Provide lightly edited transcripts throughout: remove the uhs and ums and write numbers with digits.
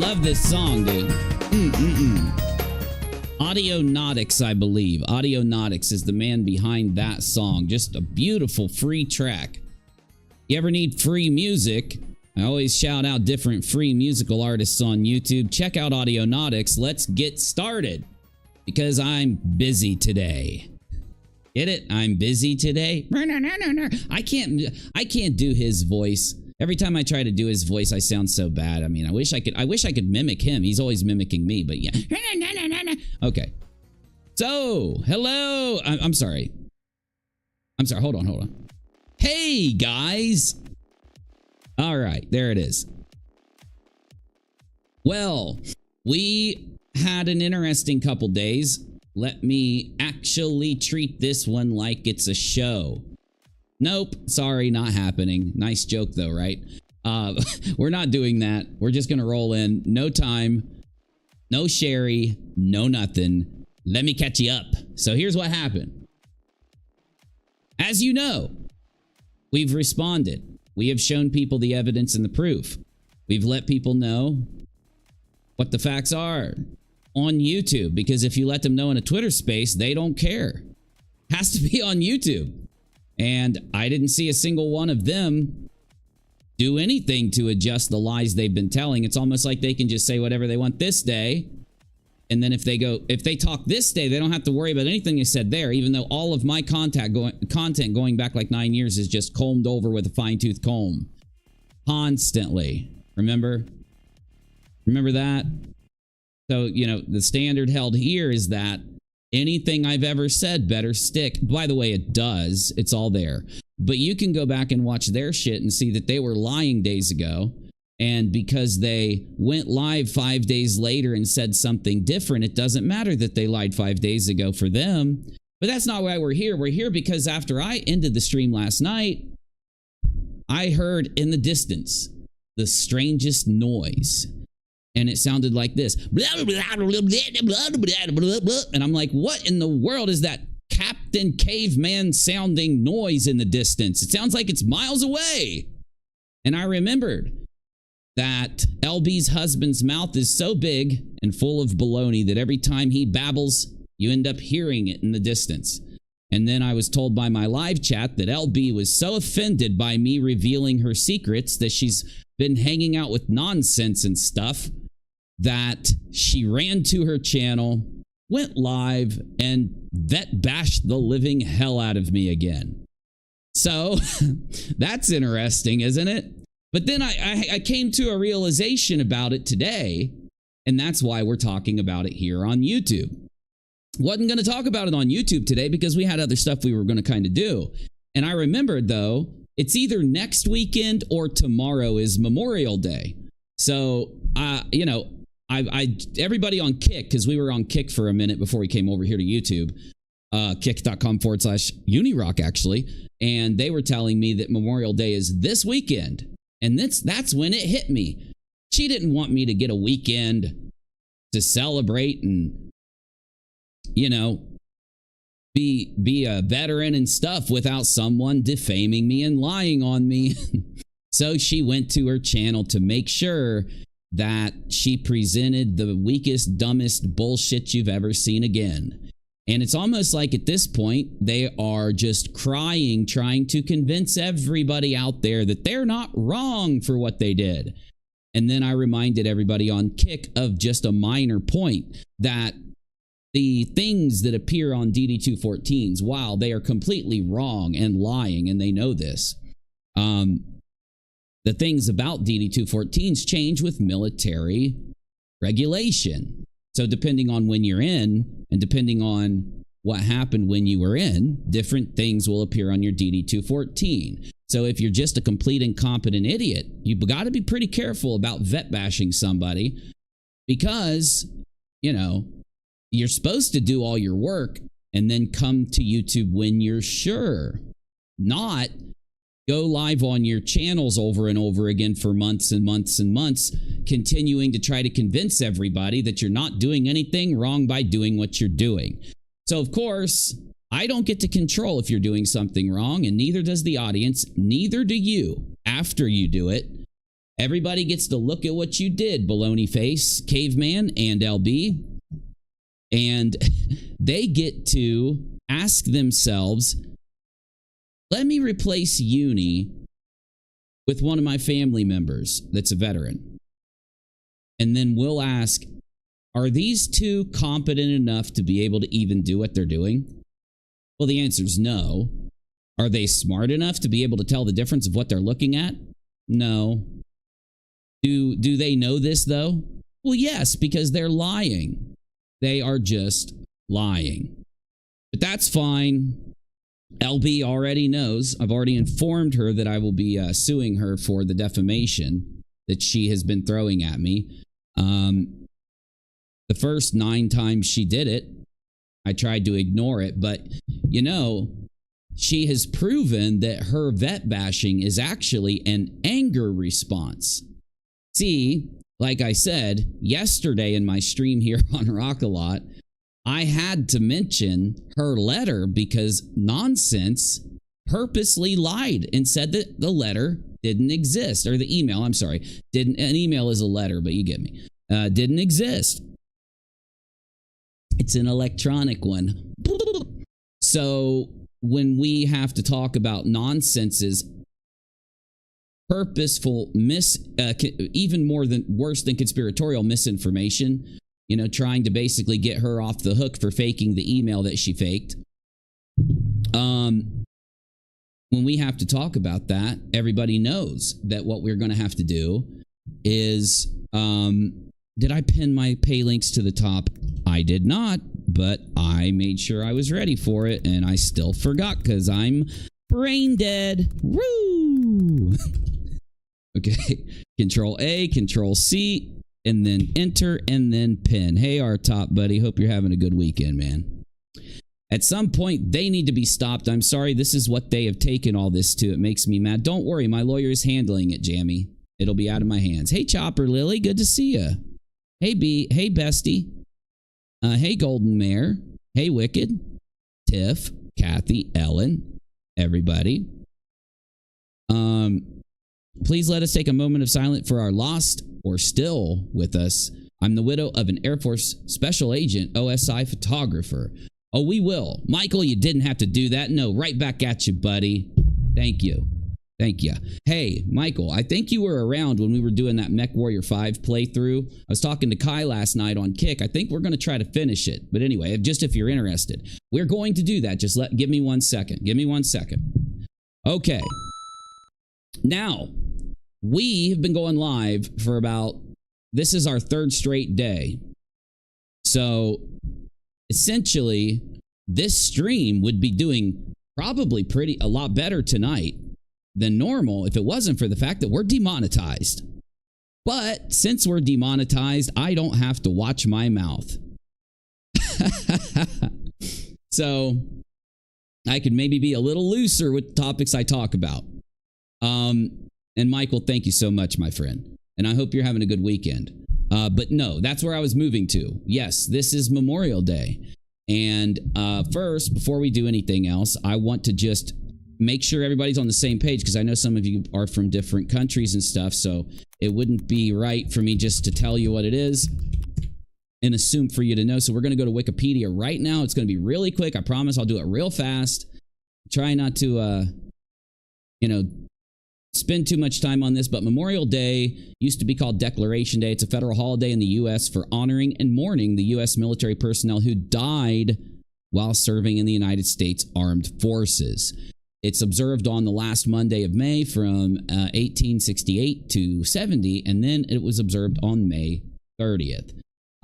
love this song, dude. Audionautics, I believe. Audionautics is the man behind that song. Just a beautiful free track. You ever need free music? I always shout out different free musical artists on YouTube. Check out Audionautics. Let's get started. Because I'm busy today. Get it? I'm busy today. I can't do his voice. Every time I try to do his voice, I sound so bad. I mean, I wish I could mimic him. He's always mimicking me, but yeah. Okay. So, hello. I'm sorry. Hold on. Hey, guys. All right, there it is. Well, we had an interesting couple days. Let me actually treat this one like it's a show. Nope, sorry, not happening. Nice joke though, right? We're not doing that. We're just gonna roll in. No time, no Sherry, no nothing. Let me catch you up. So here's what happened. As you know, we've responded. We have shown people the evidence and the proof. We've let people know what the facts are on YouTube, because if you let them know in a Twitter space, they don't care. Has to be on YouTube. And I didn't see a single one of them do anything to adjust the lies they've been telling. It's almost like they can just say whatever they want this day. And then if they talk this day, they don't have to worry about anything they said there, even though all of my content going back like 9 years is just combed over with a fine-tooth comb. Constantly. Remember that? So, you know, the standard held here is that anything I've ever said better stick. By the way, it does. It's all there. But you can go back and watch their shit and see that they were lying days ago. And because they went live 5 days later and said something different, it doesn't matter that they lied 5 days ago for them. But that's not why we're here. We're here because after I ended the stream last night, I heard in the distance the strangest noise. And it sounded like this. And I'm like, what in the world is that Captain Caveman sounding noise in the distance? It sounds like it's miles away. And I remembered that ELLE BEE's husband's mouth is so big and full of baloney that every time he babbles, you end up hearing it in the distance. And then I was told by my live chat that ELLE BEE was so offended by me revealing her secrets that she's been hanging out with nonsense and stuff that she ran to her channel, went live, and VET bashed the living hell out of me again. So that's interesting, isn't it? But then I came to a realization about it today, and that's why we're talking about it here on YouTube. Wasn't going to talk about it on YouTube today because we had other stuff we were going to kind of do. And I remembered, though, it's either next weekend or tomorrow is Memorial Day. So, you know, everybody on Kick, because we were on Kick for a minute before we came over here to YouTube, kick.com/Unirock, actually, and they were telling me that Memorial Day is this weekend. And that's when it hit me. She didn't want me to get a weekend to celebrate and, you know, be a veteran and stuff without someone defaming me and lying on me. So she went to her channel to make sure that she presented the weakest, dumbest bullshit you've ever seen again. And it's almost like at this point, they are just crying, trying to convince everybody out there that they're not wrong for what they did. And then I reminded everybody on Kick of just a minor point, that the things that appear on DD214s, while they are completely wrong and lying, and they know this, the things about DD214s change with military regulation. So depending on when you're in, and depending on what happened when you were in, different things will appear on your DD214. So if you're just a complete incompetent idiot, you've got to be pretty careful about VET bashing somebody, because, you know, you're supposed to do all your work and then come to YouTube when you're sure, not go live on your channels over and over again for months and months and months, continuing to try to convince everybody that you're not doing anything wrong by doing what you're doing. So, of course, I don't get to control if you're doing something wrong, and neither does the audience, neither do you after you do it. Everybody gets to look at what you did, baloney face, caveman, and LB. And they get to ask themselves, let me replace Uni with one of my family members that's a veteran. And then we'll ask, are these two competent enough to be able to even do what they're doing? Well, the answer is no. Are they smart enough to be able to tell the difference of what they're looking at? No. Do they know this, though? Well, yes, because they're lying. They are just lying. But that's fine. LB already knows. I've already informed her that I will be suing her for the defamation that she has been throwing at me. The first 9 times she did it, I tried to ignore it. But, you know, she has proven that her vet bashing is actually an anger response. See, like I said, yesterday in my stream here on rockAlot, I had to mention her letter because Nonsense purposely lied and said that the letter didn't exist, or the email, I'm sorry. An email is a letter, but you get me. Didn't exist. It's an electronic one. So when we have to talk about Nonsense's purposeful even worse than conspiratorial misinformation, you know, trying to basically get her off the hook for faking the email that she faked. When we have to talk about that, everybody knows that what we're going to have to do is, did I pin my pay links to the top? I did not, but I made sure I was ready for it, and I still forgot because I'm brain dead. Woo! Okay, Control A, Control C, and then enter, and then pin. Hey, our top buddy, hope you're having a good weekend, man. At some point, they need to be stopped. I'm sorry, this is what they have taken all this to. It makes me mad. Don't worry, my lawyer is handling it, Jammy. It'll be out of my hands. Hey, Chopper Lily, good to see ya. Hey, B. Hey, Bestie. Hey, Golden Mare. Hey, Wicked. Tiff, Kathy, Ellen, everybody. Please let us take a moment of silence for our lost or still with us. I'm the widow of an Air Force Special Agent, OSI photographer. Oh, we will. Michael, you didn't have to do that. No, right back at you, buddy. Thank you. Thank you. Hey, Michael, I think you were around when we were doing that Mech Warrior 5 playthrough. I was talking to Kai last night on Kick. I think we're going to try to finish it. But anyway, just if you're interested, we're going to do that. Just give me 1 second. Give me 1 second. Okay. Now, we have been going live for this is our 3rd straight day. So, essentially, this stream would be doing probably a lot better tonight than normal if it wasn't for the fact that we're demonetized. But since we're demonetized, I don't have to watch my mouth. So, I could maybe be a little looser with the topics I talk about. And Michael, thank you so much, my friend. And I hope you're having a good weekend. But no, that's where I was moving to. Yes, this is Memorial Day. And first, before we do anything else, I want to just make sure everybody's on the same page, because I know some of you are from different countries and stuff. So it wouldn't be right for me just to tell you what it is and assume for you to know. So we're going to go to Wikipedia right now. It's going to be really quick. I promise I'll do it real fast. Try not to, spend too much time on this, but Memorial Day used to be called Declaration Day. It's a federal holiday in the U.S. for honoring and mourning the U.S. military personnel who died while serving in the United States Armed Forces. It's observed on the last Monday of May from 1868 to 70, and then it was observed on May 30th.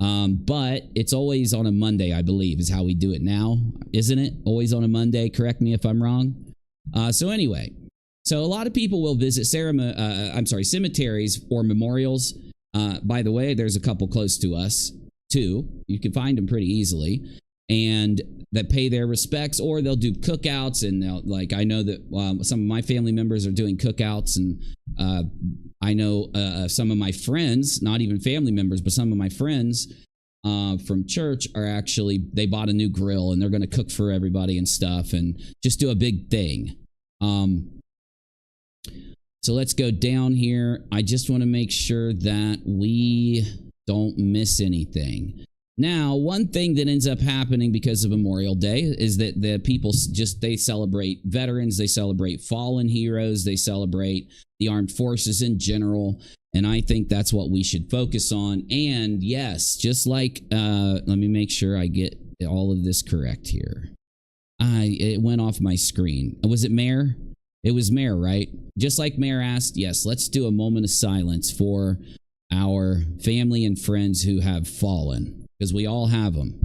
But it's always on a Monday, I believe, is how we do it now, isn't it? Always on a Monday. Correct me if I'm wrong. So anyway. So a lot of people will visit cemeteries or memorials. By the way, there's a couple close to us, too. You can find them pretty easily. And that pay their respects, or they'll do cookouts. And I know that some of my family members are doing cookouts. And I know some of my friends, not even family members, but some of my friends from church are they bought a new grill and they're going to cook for everybody and stuff and just do a big thing. So let's go down here. I just want to make sure that we don't miss anything. Now, one thing that ends up happening because of Memorial Day is that the people they celebrate veterans, they celebrate fallen heroes, they celebrate the armed forces in general. And I think that's what we should focus on. And yes, just like, let me make sure I get all of this correct here. It went off my screen. Was it Mayor? It was Mayor, right? Just like Mayor asked, yes, let's do a moment of silence for our family and friends who have fallen, because we all have them.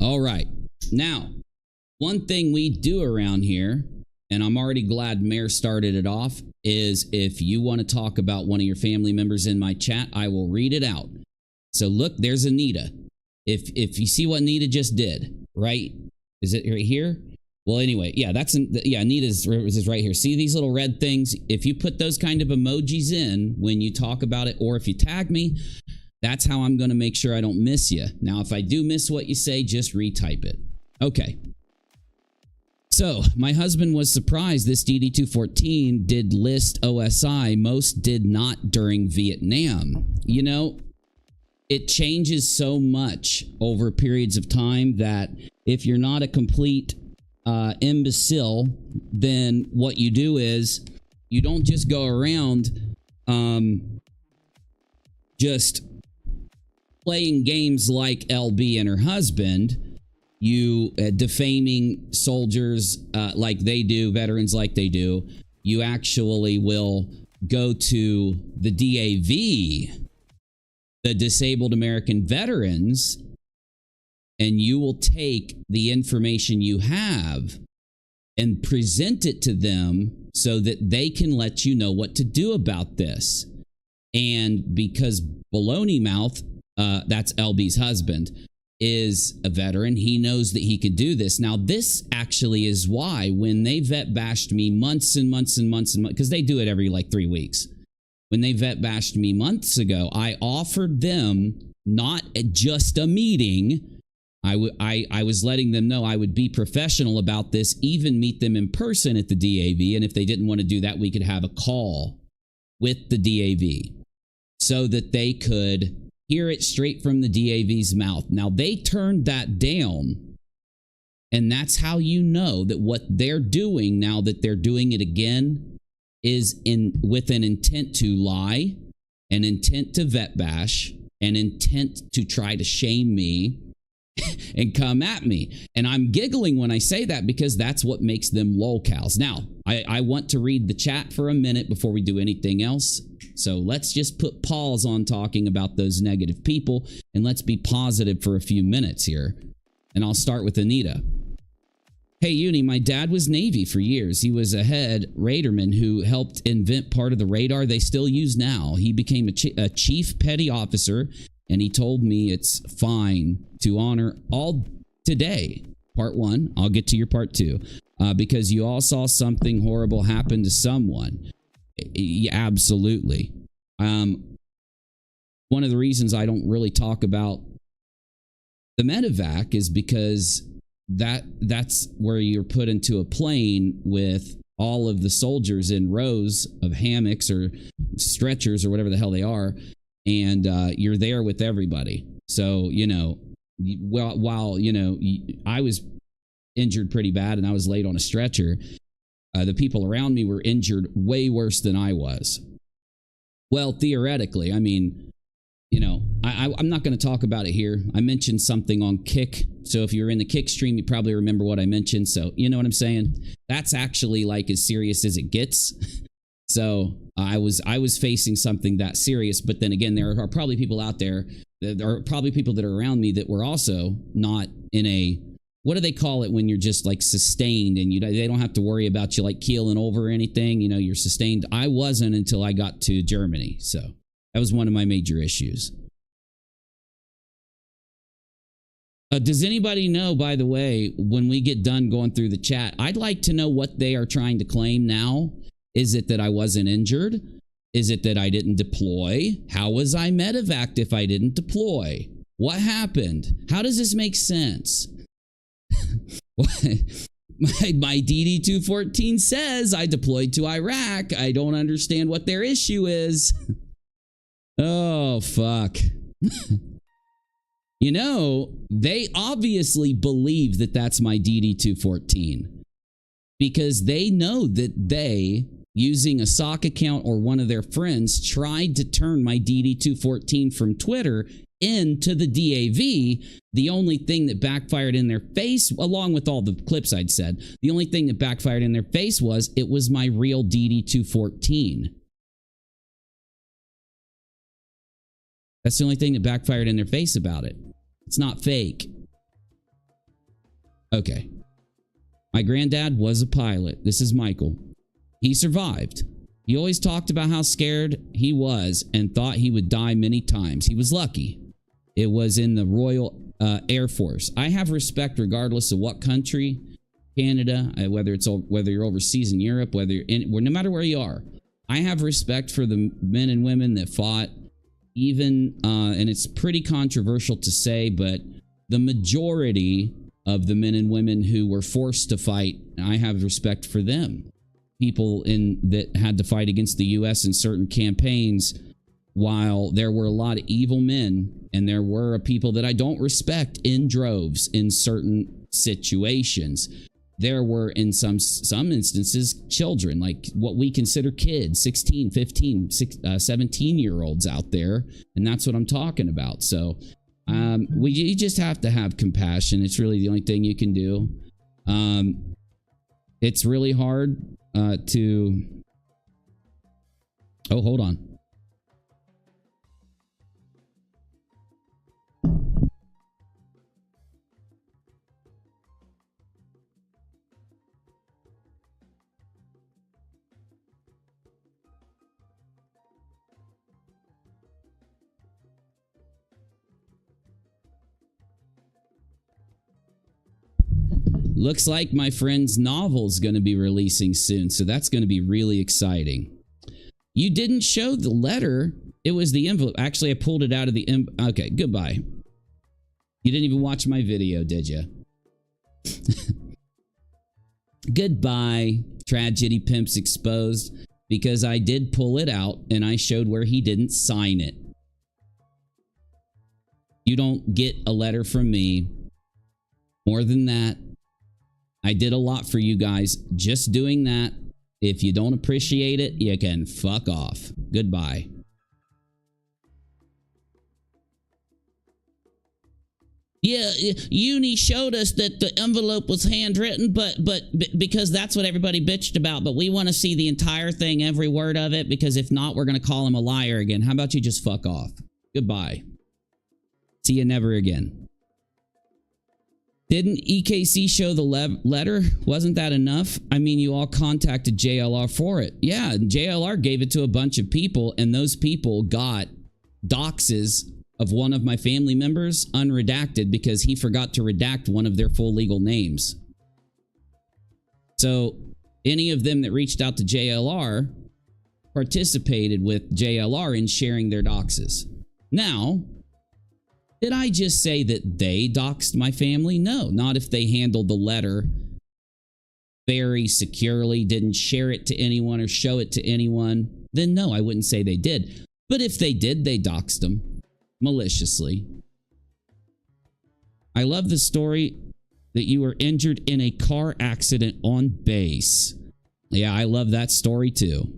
All right. Now, one thing we do around here, and I'm already glad Mayor started it off, is if you want to talk about one of your family members in my chat, I will read it out. So look, there's Anita. If you see what Anita just did, right? Is it right here? Well, anyway, yeah, Anita's is right here. See these little red things? If you put those kind of emojis in when you talk about it, or if you tag me, that's how I'm going to make sure I don't miss you. Now, if I do miss what you say, just retype it. Okay. So, my husband was surprised this DD-214 did list OSI. Most did not during Vietnam. You know, it changes so much over periods of time that if you're not a complete imbecile, then what you do is you don't just go around just playing games like ELLE BEE and her husband, you defaming soldiers like they do, veterans like they do. You actually will go to the DAV, the Disabled American Veterans, and you will take the information you have and present it to them so that they can let you know what to do about this. And because Baloney Mouth, that's ELLE BEE's husband, is a veteran, he knows that he could do this. Now, this actually is why when they vet bashed me months and months and months and months, because they do it every like 3 weeks. When they vet bashed me months ago, I offered them not just a meeting. I was letting them know I would be professional about this, even meet them in person at the DAV. And if they didn't want to do that, we could have a call with the DAV so that they could hear it straight from the DAV's mouth. Now, they turned that down, and that's how you know that what they're doing now that they're doing it again is with an intent to lie, an intent to vet bash, an intent to try to shame me and come at me. And I'm giggling when I say that because that's what makes them lolcows. Now, I want to read the chat for a minute before we do anything else. So let's just put pause on talking about those negative people and let's be positive for a few minutes here. And I'll start with Anita. Hey, Uni, my dad was Navy for years. He was a head radarman who helped invent part of the radar they still use now. He became a chief petty officer, and he told me it's fine to honor all today. Part 1, I'll get to your part 2, because you all saw something horrible happen to someone. Yeah, absolutely. One of the reasons I don't really talk about the medevac is because that's where you're put into a plane with all of the soldiers in rows of hammocks or stretchers or whatever the hell they are, and you're there with everybody. So, you know, while you know, I was injured pretty bad and I was laid on a stretcher, the people around me were injured way worse than I was. Well, theoretically, I mean, you know, I'm not going to talk about it here. I mentioned something on Kick. So if you're in the Kick stream, you probably remember what I mentioned. So you know what I'm saying? That's actually like as serious as it gets. So I was facing something that serious. But then again, there are probably people out there. There are probably people that are around me that were also not in a what do they call it when you're just like sustained and they don't have to worry about you like keeling over or anything? You know, you're sustained. I wasn't until I got to Germany. So that was one of my major issues. Does anybody know, by the way, when we get done going through the chat, I'd like to know what they are trying to claim now. Is it that I wasn't injured? Is it that I didn't deploy? How was I medevaced if I didn't deploy? What happened? How does this make sense? my DD-214 says I deployed to Iraq. I don't understand what their issue is. Oh, fuck. You know, they obviously believe that that's my DD-214 because they know that they, using a sock account or one of their friends, tried to turn my DD-214 from Twitter into the DAV. The only thing that backfired in their face, along with all the clips I'd said, the only thing that backfired in their face was it was my real DD-214. That's the only thing that backfired in their face about it. It's not fake. Okay. My granddad was a pilot. This is Michael. He survived. He always talked about how scared he was and thought he would die many times. He was lucky. It was in the Royal Air Force. I have respect regardless of what country, Canada, whether you're overseas in Europe, whether you're in, no matter where you are. I have respect for the men and women that fought. Even, and it's pretty controversial to say, but the majority of the men and women who were forced to fight, I have respect for them. People that had to fight against the U.S. in certain campaigns, while there were a lot of evil men, and there were people that I don't respect in droves in certain situations. There were, in some instances, children, like what we consider kids, 16, 15, 17-year-olds out there. And that's what I'm talking about. So you just have to have compassion. It's really the only thing you can do. It's really hard to... Oh, hold on. Looks like my friend's novel's going to be releasing soon, so that's going to be really exciting. You didn't show the letter. It was the envelope. Actually, I pulled it out of the okay, goodbye. You didn't even watch my video, did you? Goodbye, Tragedy Pimps Exposed, because I did pull it out and I showed where he didn't sign it. You don't get a letter from me. More than that, I did a lot for you guys. Just doing that. If you don't appreciate it, you can fuck off. Goodbye. Yeah, Uni showed us that the envelope was handwritten, but because that's what everybody bitched about. But we want to see the entire thing, every word of it, because if not, we're going to call him a liar again. How about you just fuck off? Goodbye. See you never again. Didn't EKC show the letter? Wasn't that enough? I mean, you all contacted JLR for it. Yeah, JLR gave it to a bunch of people, and those people got doxes of one of my family members unredacted because he forgot to redact one of their full legal names. So any of them that reached out to JLR participated with JLR in sharing their doxes. Now, did I just say that they doxed my family? No, not if they handled the letter very securely, didn't share it to anyone or show it to anyone. Then no, I wouldn't say they did. But if they did, they doxed them maliciously. I love the story that you were injured in a car accident on base. Yeah, I love that story too.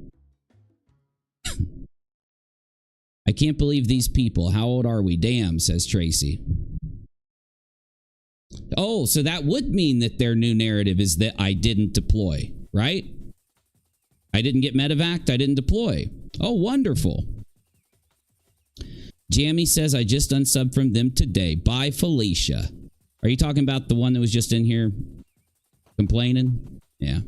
I can't believe these people. How old are we? Damn, says Tracy. Oh, so that would mean that their new narrative is that I didn't deploy, right? I didn't get medevaced. I didn't deploy. Oh, wonderful. Jammy says, I just unsubbed from them today. Bye, Felicia. Are you talking about the one that was just in here complaining? Yeah.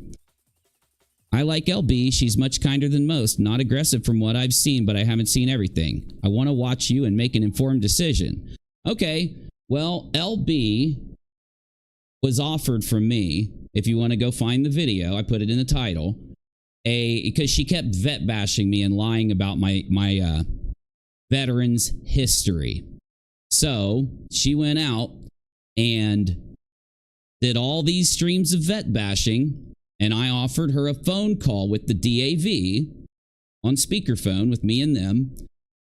I like LB. She's much kinder than most. Not aggressive from what I've seen, but I haven't seen everything. I want to watch you and make an informed decision. Okay. Well, LB was offered from me, if you want to go find the video, I put it in the title, because she kept vet bashing me and lying about my veterans history. So she went out and did all these streams of vet bashing. And I offered her a phone call with the DAV on speakerphone with me and them,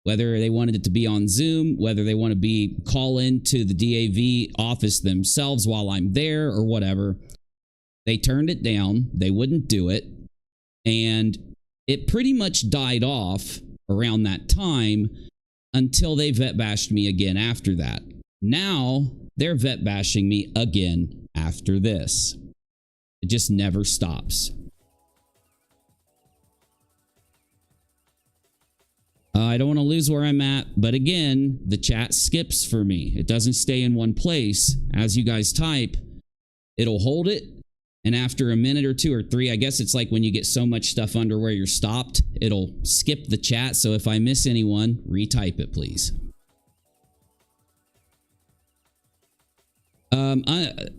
whether they wanted it to be on Zoom, whether they want to call into the DAV office themselves while I'm there or whatever. They turned it down. They wouldn't do it. And it pretty much died off around that time until they vet bashed me again after that. Now they're vet bashing me again after this. It just never stops. I don't want to lose where I'm at, but again, the chat skips for me. It doesn't stay in one place. As you guys type, it'll hold it, and after a minute or two or three, I guess it's like when you get so much stuff under where you're stopped, it'll skip the chat. So if I miss anyone, retype it, please.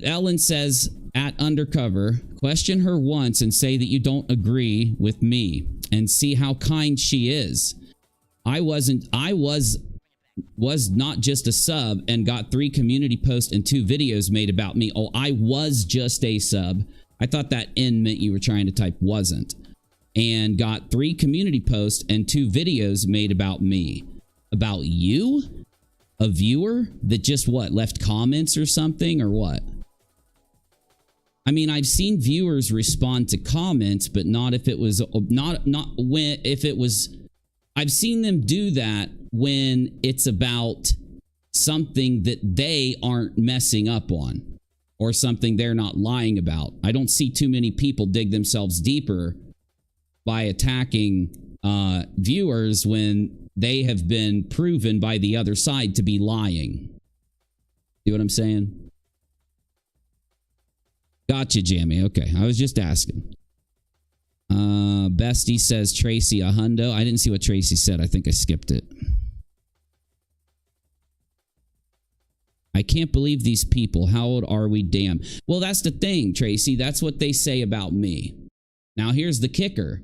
Ellen says, at undercover, question her once and say that you don't agree with me and see how kind she is. I was not just a sub and got 3 community posts and 2 videos made about me. Oh, I was just a sub. I thought that N meant you were trying to type wasn't. And got 3 community posts and 2 videos made about me. About you? A viewer that just left comments or something or what? I mean, I've seen viewers respond to comments, but not if it was I've seen them do that when it's about something that they aren't messing up on or something they're not lying about. I don't see too many people dig themselves deeper by attacking viewers when they have been proven by the other side to be lying. See what I'm saying? Gotcha, Jamie. Okay, I was just asking. Bestie says Tracy a hundo. I didn't see what Tracy said. I think I skipped it. I can't believe these people. How old are we? Damn. Well, that's the thing, Tracy. That's what they say about me. Now, here's the kicker.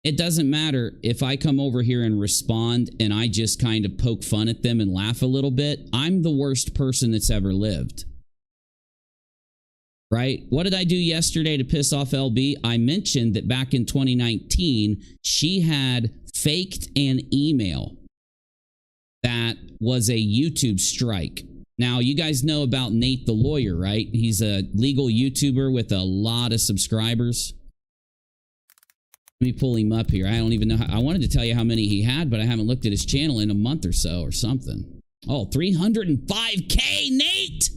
It doesn't matter if I come over here and respond and I just kind of poke fun at them and laugh a little bit. I'm the worst person that's ever lived. Right? What did I do yesterday to piss off LB? I mentioned that back in 2019, she had faked an email that was a YouTube strike. Now, you guys know about Nate the lawyer, right? He's a legal YouTuber with a lot of subscribers. Let me pull him up here. I don't even know how. I wanted to tell you how many he had, but I haven't looked at his channel in a month or so or something. Oh, 305K, Nate!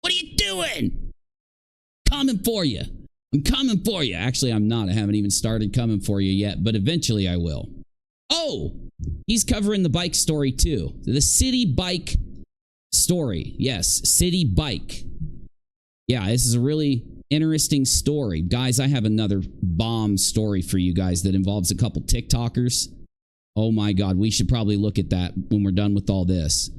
What are you doing? Coming for you. I'm coming for you. Actually, I'm not. I haven't even started coming for you yet, but eventually I will. Oh, he's covering the bike story too. The city bike story. Yes, city bike. Yeah, this is a really interesting story. Guys, I have another bomb story for you guys that involves a couple TikTokers. Oh my God, we should probably look at that when we're done with all this.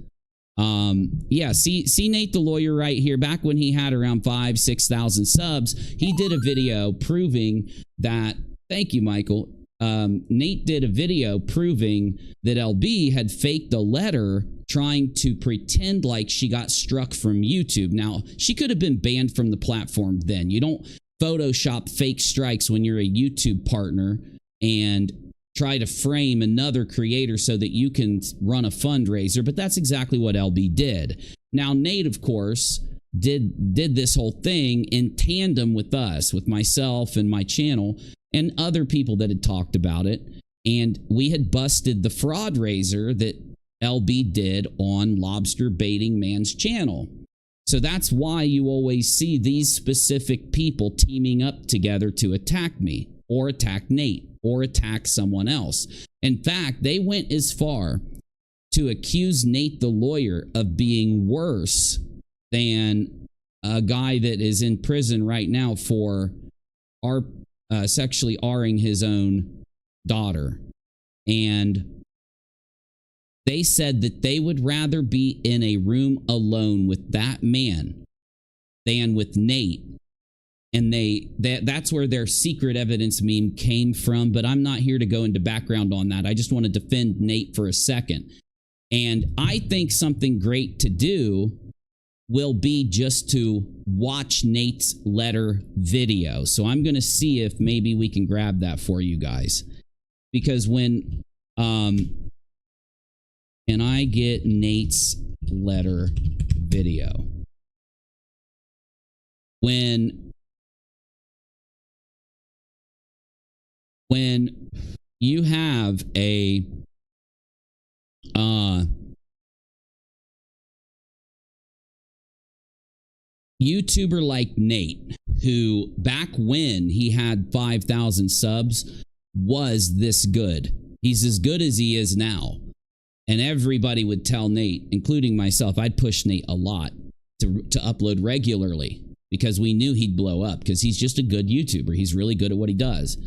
Yeah, see Nate the lawyer right here. Back when he had around 5,000-6,000 subs, he did a video proving that, thank you, Michael. Nate did a video proving that LB had faked a letter trying to pretend like she got struck from YouTube. Now, she could have been banned from the platform then. You don't Photoshop fake strikes when you're a YouTube partner and try to frame another creator so that you can run a fundraiser, but that's exactly what LB did. Now, Nate, of course, did this whole thing in tandem with us, with myself and my channel, and other people that had talked about it. And we had busted the fraud raiser that LB did on Lobster Baiting Man's channel. So that's why you always see these specific people teaming up together to attack me or attack Nate or attack someone else. In fact, they went as far to accuse Nate the lawyer of being worse than a guy that is in prison right now for sexually R-ing his own daughter. And they said that they would rather be in a room alone with that man than with Nate. And that's where their secret evidence meme came from. But I'm not here to go into background on that. I just want to defend Nate for a second. And I think something great to do will be just to watch Nate's letter video. So I'm going to see if maybe we can grab that for you guys. Because when can I get Nate's letter video? When you have a YouTuber like Nate, who back when he had 5,000 subs was this good. He's as good as he is now. And everybody would tell Nate, including myself, I'd push Nate a lot to upload regularly because we knew he'd blow up because he's just a good YouTuber. He's really good at what he does.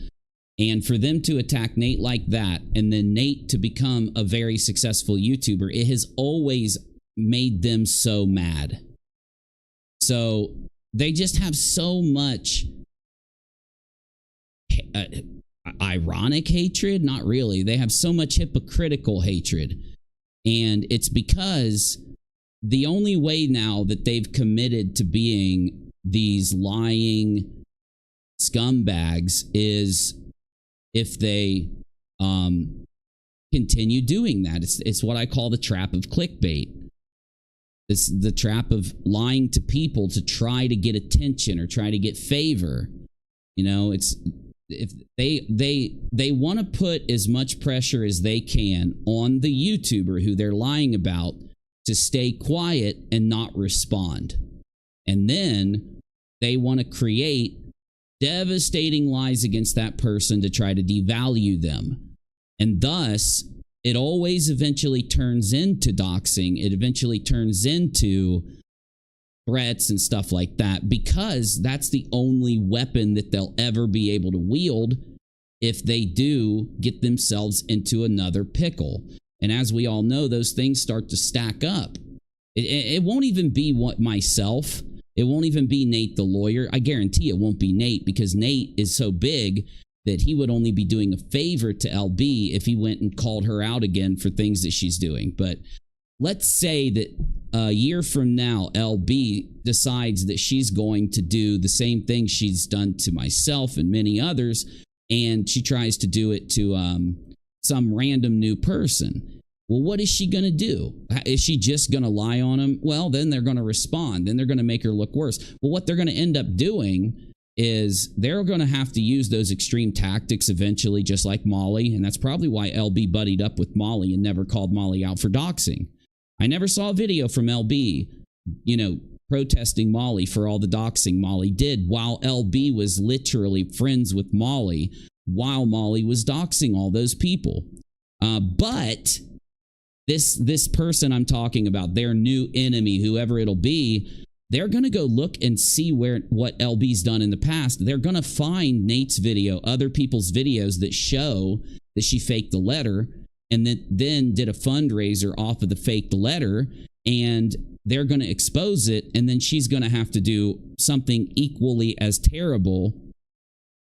And for them to attack Nate like that, and then Nate to become a very successful YouTuber, it has always made them so mad. So they just have so much ironic hatred. Not really. They have so much hypocritical hatred. And it's because the only way now that they've committed to being these lying scumbags is if they continue doing that. It's what I call the trap of clickbait. It's the trap of lying to people to try to get attention or try to get favor. You know, it's if they want to put as much pressure as they can on the YouTuber who they're lying about to stay quiet and not respond. And then they want to create devastating lies against that person to try to devalue them. And thus, it always eventually turns into doxing. It eventually turns into threats and stuff like that, because that's the only weapon that they'll ever be able to wield if they do get themselves into another pickle. And as we all know, those things start to stack up. It won't even be myself. It won't even be Nate the lawyer. I guarantee it won't be Nate, because Nate is so big that he would only be doing a favor to ELLE BEE if he went and called her out again for things that she's doing. But let's say that a year from now, ELLE BEE decides that she's going to do the same thing she's done to myself and many others, and she tries to do it to some random new person. Well, what is she going to do? Is she just going to lie on them? Well, then they're going to respond. Then they're going to make her look worse. Well, what they're going to end up doing is they're going to have to use those extreme tactics eventually, just like Molly. And that's probably why ELLE BEE buddied up with Molly and never called Molly out for doxing. I never saw a video from ELLE BEE, protesting Molly for all the doxing Molly did, while ELLE BEE was literally friends with Molly while Molly was doxing all those people. But this person I'm talking about, their new enemy, whoever it'll be, they're going to go look and see what ELLE BEE's done in the past. They're going to find Nate's video, other people's videos that show that she faked the letter, and then did a fundraiser off of the faked letter, and they're going to expose it, and then she's going to have to do something equally as terrible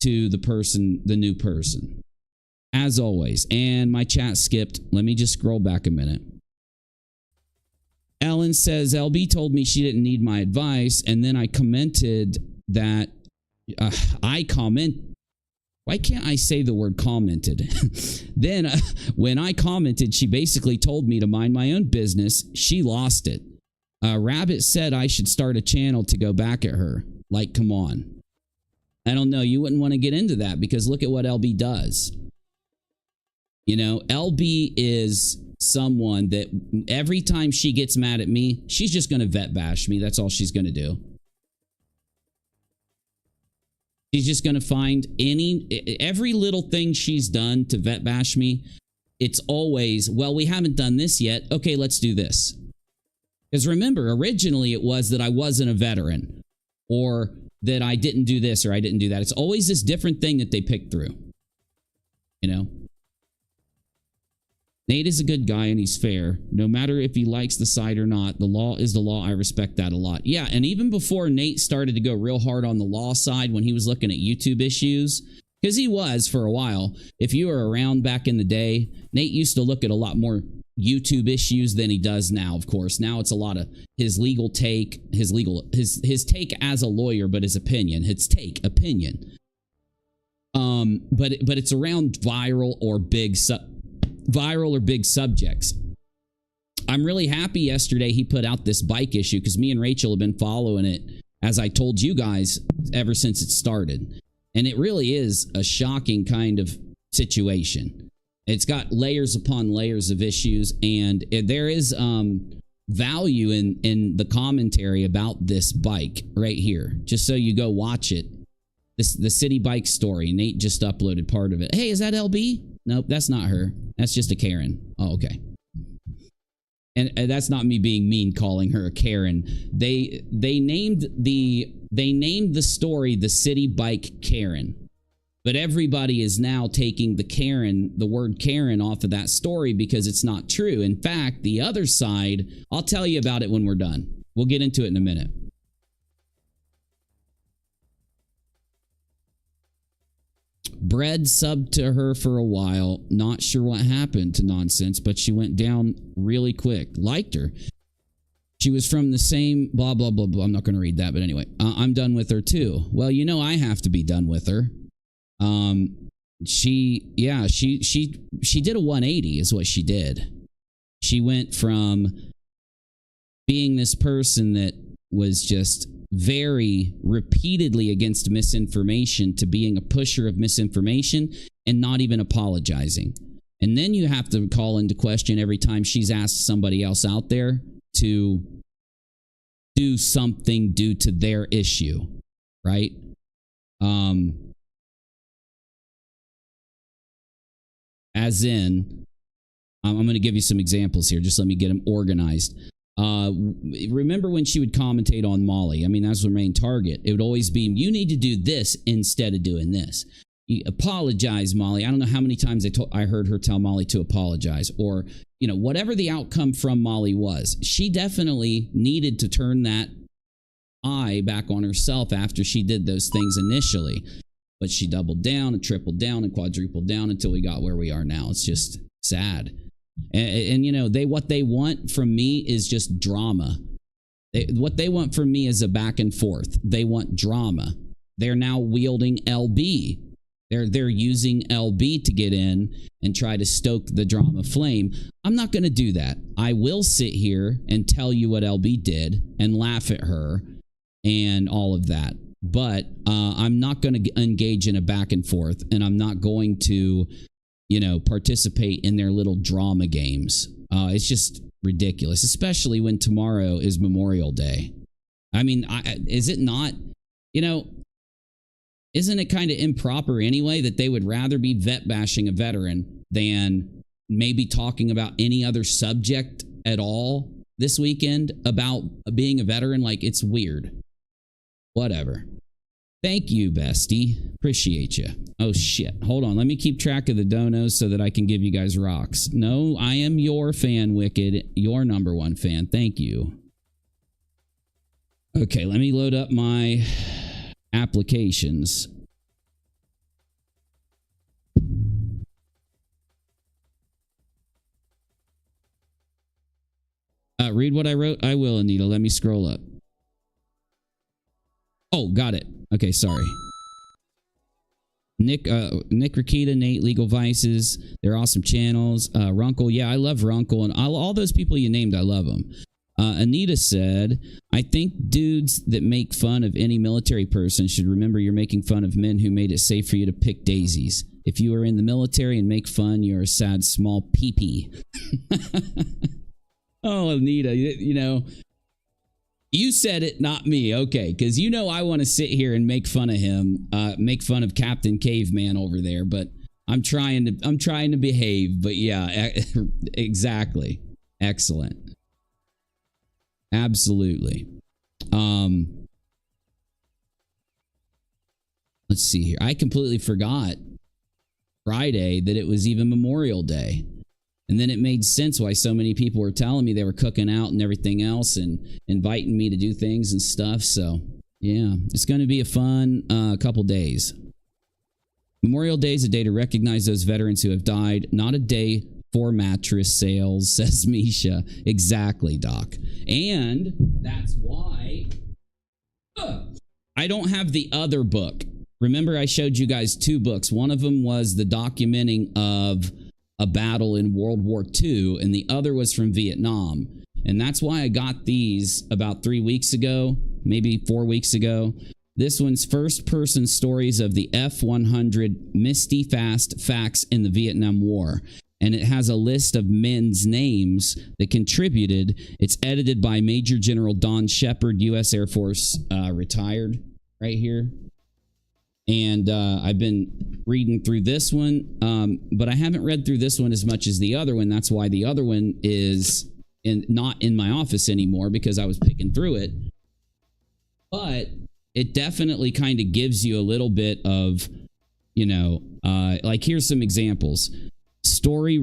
to the new person. As always. And my chat skipped. Let me just scroll back a minute. Ellen says, ELLE BEE told me she didn't need my advice, and then I commented that why can't I say the word commented? Then when I commented, she basically told me to mind my own business. She lost it. Rabbit said I should start a channel to go back at her. Like, come on. I don't know. You wouldn't want to get into that, because look at what ELLE BEE does. ELLE BEE is someone that every time she gets mad at me, she's just going to vet bash me. That's all she's going to do. She's just going to find every little thing she's done to vet bash me. It's always, well, we haven't done this yet. Okay, let's do this. Because remember, originally it was that I wasn't a veteran or that I didn't do this or I didn't do that. It's always this different thing that they pick through. You know? Nate is a good guy and he's fair. No matter if he likes the side or not, the law is the law. I respect that a lot. Yeah, and even before Nate started to go real hard on the law side when he was looking at YouTube issues, because he was for a while. If you were around back in the day, Nate used to look at a lot more YouTube issues than he does now, of course. Now it's a lot of his legal take, his take as a lawyer, but his opinion, opinion. But it's around viral or big subjects. I'm really happy yesterday he put out this bike issue because me and Rachel have been following it, as I told you guys, ever since it started. And it really is a shocking kind of situation. It's got layers upon layers of issues, and there is value in the commentary about this bike right here. Just so you go watch it. The city bike story. Nate just uploaded part of it. Hey, is that ELLE BEE? Nope, that's not her. That's just a Karen. Oh, okay. And that's not me being mean calling her a Karen. They named the story the city bike Karen. But everybody is now taking the word Karen off of that story because it's not true. In fact, the other side, I'll tell you about it when we're done. We'll get into it in a minute. Bread subbed to her for a while. Not sure what happened to Nonsense, but she went down really quick. Liked her. She was from the same blah, blah, blah, blah. I'm not going to read that, but anyway. I'm done with her too. Well, you know I have to be done with her. She did a 180 is what she did. She went from being this person that was just very repeatedly against misinformation to being a pusher of misinformation and not even apologizing. And then you have to call into question every time she's asked somebody else out there to do something due to their issue, right? As in, I'm going to give you some examples here. Just let me get them organized. Remember when she would commentate on Molly? I mean, that's her main target. It would always be, you need to do this instead of doing this. You apologize, Molly. I don't know how many times I heard her tell Molly to apologize, or, you know, whatever the outcome from Molly was. She definitely needed to turn that eye back on herself after she did those things initially. But she doubled down and tripled down and quadrupled down until we got where we are now. It's just sad. And you know, what they want from me is just drama. What they want from me is a back and forth. They want drama. They're now wielding ELLE BEE. They're using ELLE BEE to get in and try to stoke the drama flame. I'm not going to do that. I will sit here and tell you what ELLE BEE did and laugh at her and all of that. But I'm not going to engage in a back and forth, and I'm not going to, you know, participate in their little drama games. It's just ridiculous, especially when tomorrow is Memorial Day. I mean, is it not, you know, isn't it kind of improper anyway that they would rather be vet bashing a veteran than maybe talking about any other subject at all this weekend about being a veteran? Like, it's weird. Whatever. Thank you, bestie. Appreciate you. Oh, shit. Hold on. Let me keep track of the donos so that I can give you guys rocks. No, I am your fan, Wicked. Your number one fan. Thank you. Okay, let me load up my applications. Read what I wrote? I will, Anita. Let me scroll up. Oh, got it. Okay, sorry. Nick Rakita, Nate, Legal Vices. They're awesome channels. Runkle, yeah, I love Runkle. And all those people you named, I love them. Anita said, I think dudes that make fun of any military person should remember you're making fun of men who made it safe for you to pick daisies. If you are in the military and make fun, you're a sad small pee-pee. Oh, Anita, you know... You said it, not me. Okay, because you know I want to sit here and make fun of him, make fun of Captain Caveman over there, but I'm trying to behave. But yeah, exactly. Excellent. Absolutely. Let's see here. I completely forgot Friday that it was even Memorial Day. And then it made sense why so many people were telling me they were cooking out and everything else and inviting me to do things and stuff. So, yeah, it's going to be a fun couple days. Memorial Day is a day to recognize those veterans who have died, not a day for mattress sales, says Misha. Exactly, Doc. And that's why I don't have the other book. Remember, I showed you guys 2 books. One of them was the documenting of a battle in World War II, and the other was from Vietnam. And that's why I got these about 3 weeks ago, maybe 4 weeks ago. This one's first-person stories of the F-100 Misty Fast Facts in the Vietnam War. And it has a list of men's names that contributed. It's edited by Major General Don Shepard, U.S. Air Force, retired, right here. And I've been reading through this one, but I haven't read through this one as much as the other one. That's why the other one is not in my office anymore, because I was picking through it. But it definitely kind of gives you a little bit of, you know, like here's some examples. Story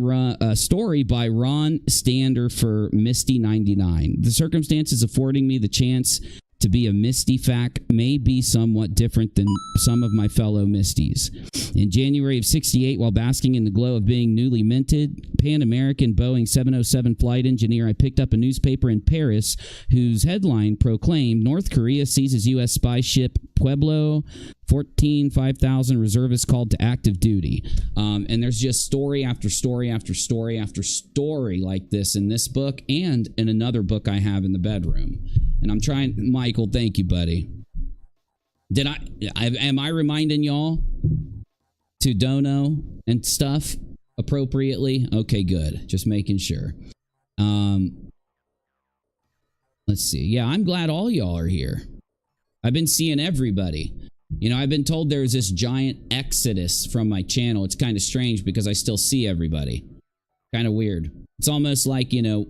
by Ron Stander for Misty 99. The circumstances affording me the chance to be a Misty fact may be somewhat different than some of my fellow Misties. In January of '68, while basking in the glow of being newly minted Pan American Boeing 707 flight engineer, I picked up a newspaper in Paris whose headline proclaimed North Korea seizes U.S. spy ship Pueblo 14 5,000 reservists called to active duty. And there's just story after story after story after story like this in this book and in another book I have in the bedroom. And I'm trying, Michael, thank you, buddy. Am I reminding y'all to dono and stuff appropriately? Okay, good. Just making sure. Let's see. Yeah, I'm glad all y'all are here. I've been seeing everybody. You know, I've been told there's this giant exodus from my channel. It's kind of strange because I still see everybody. Kind of weird. It's almost like, you know,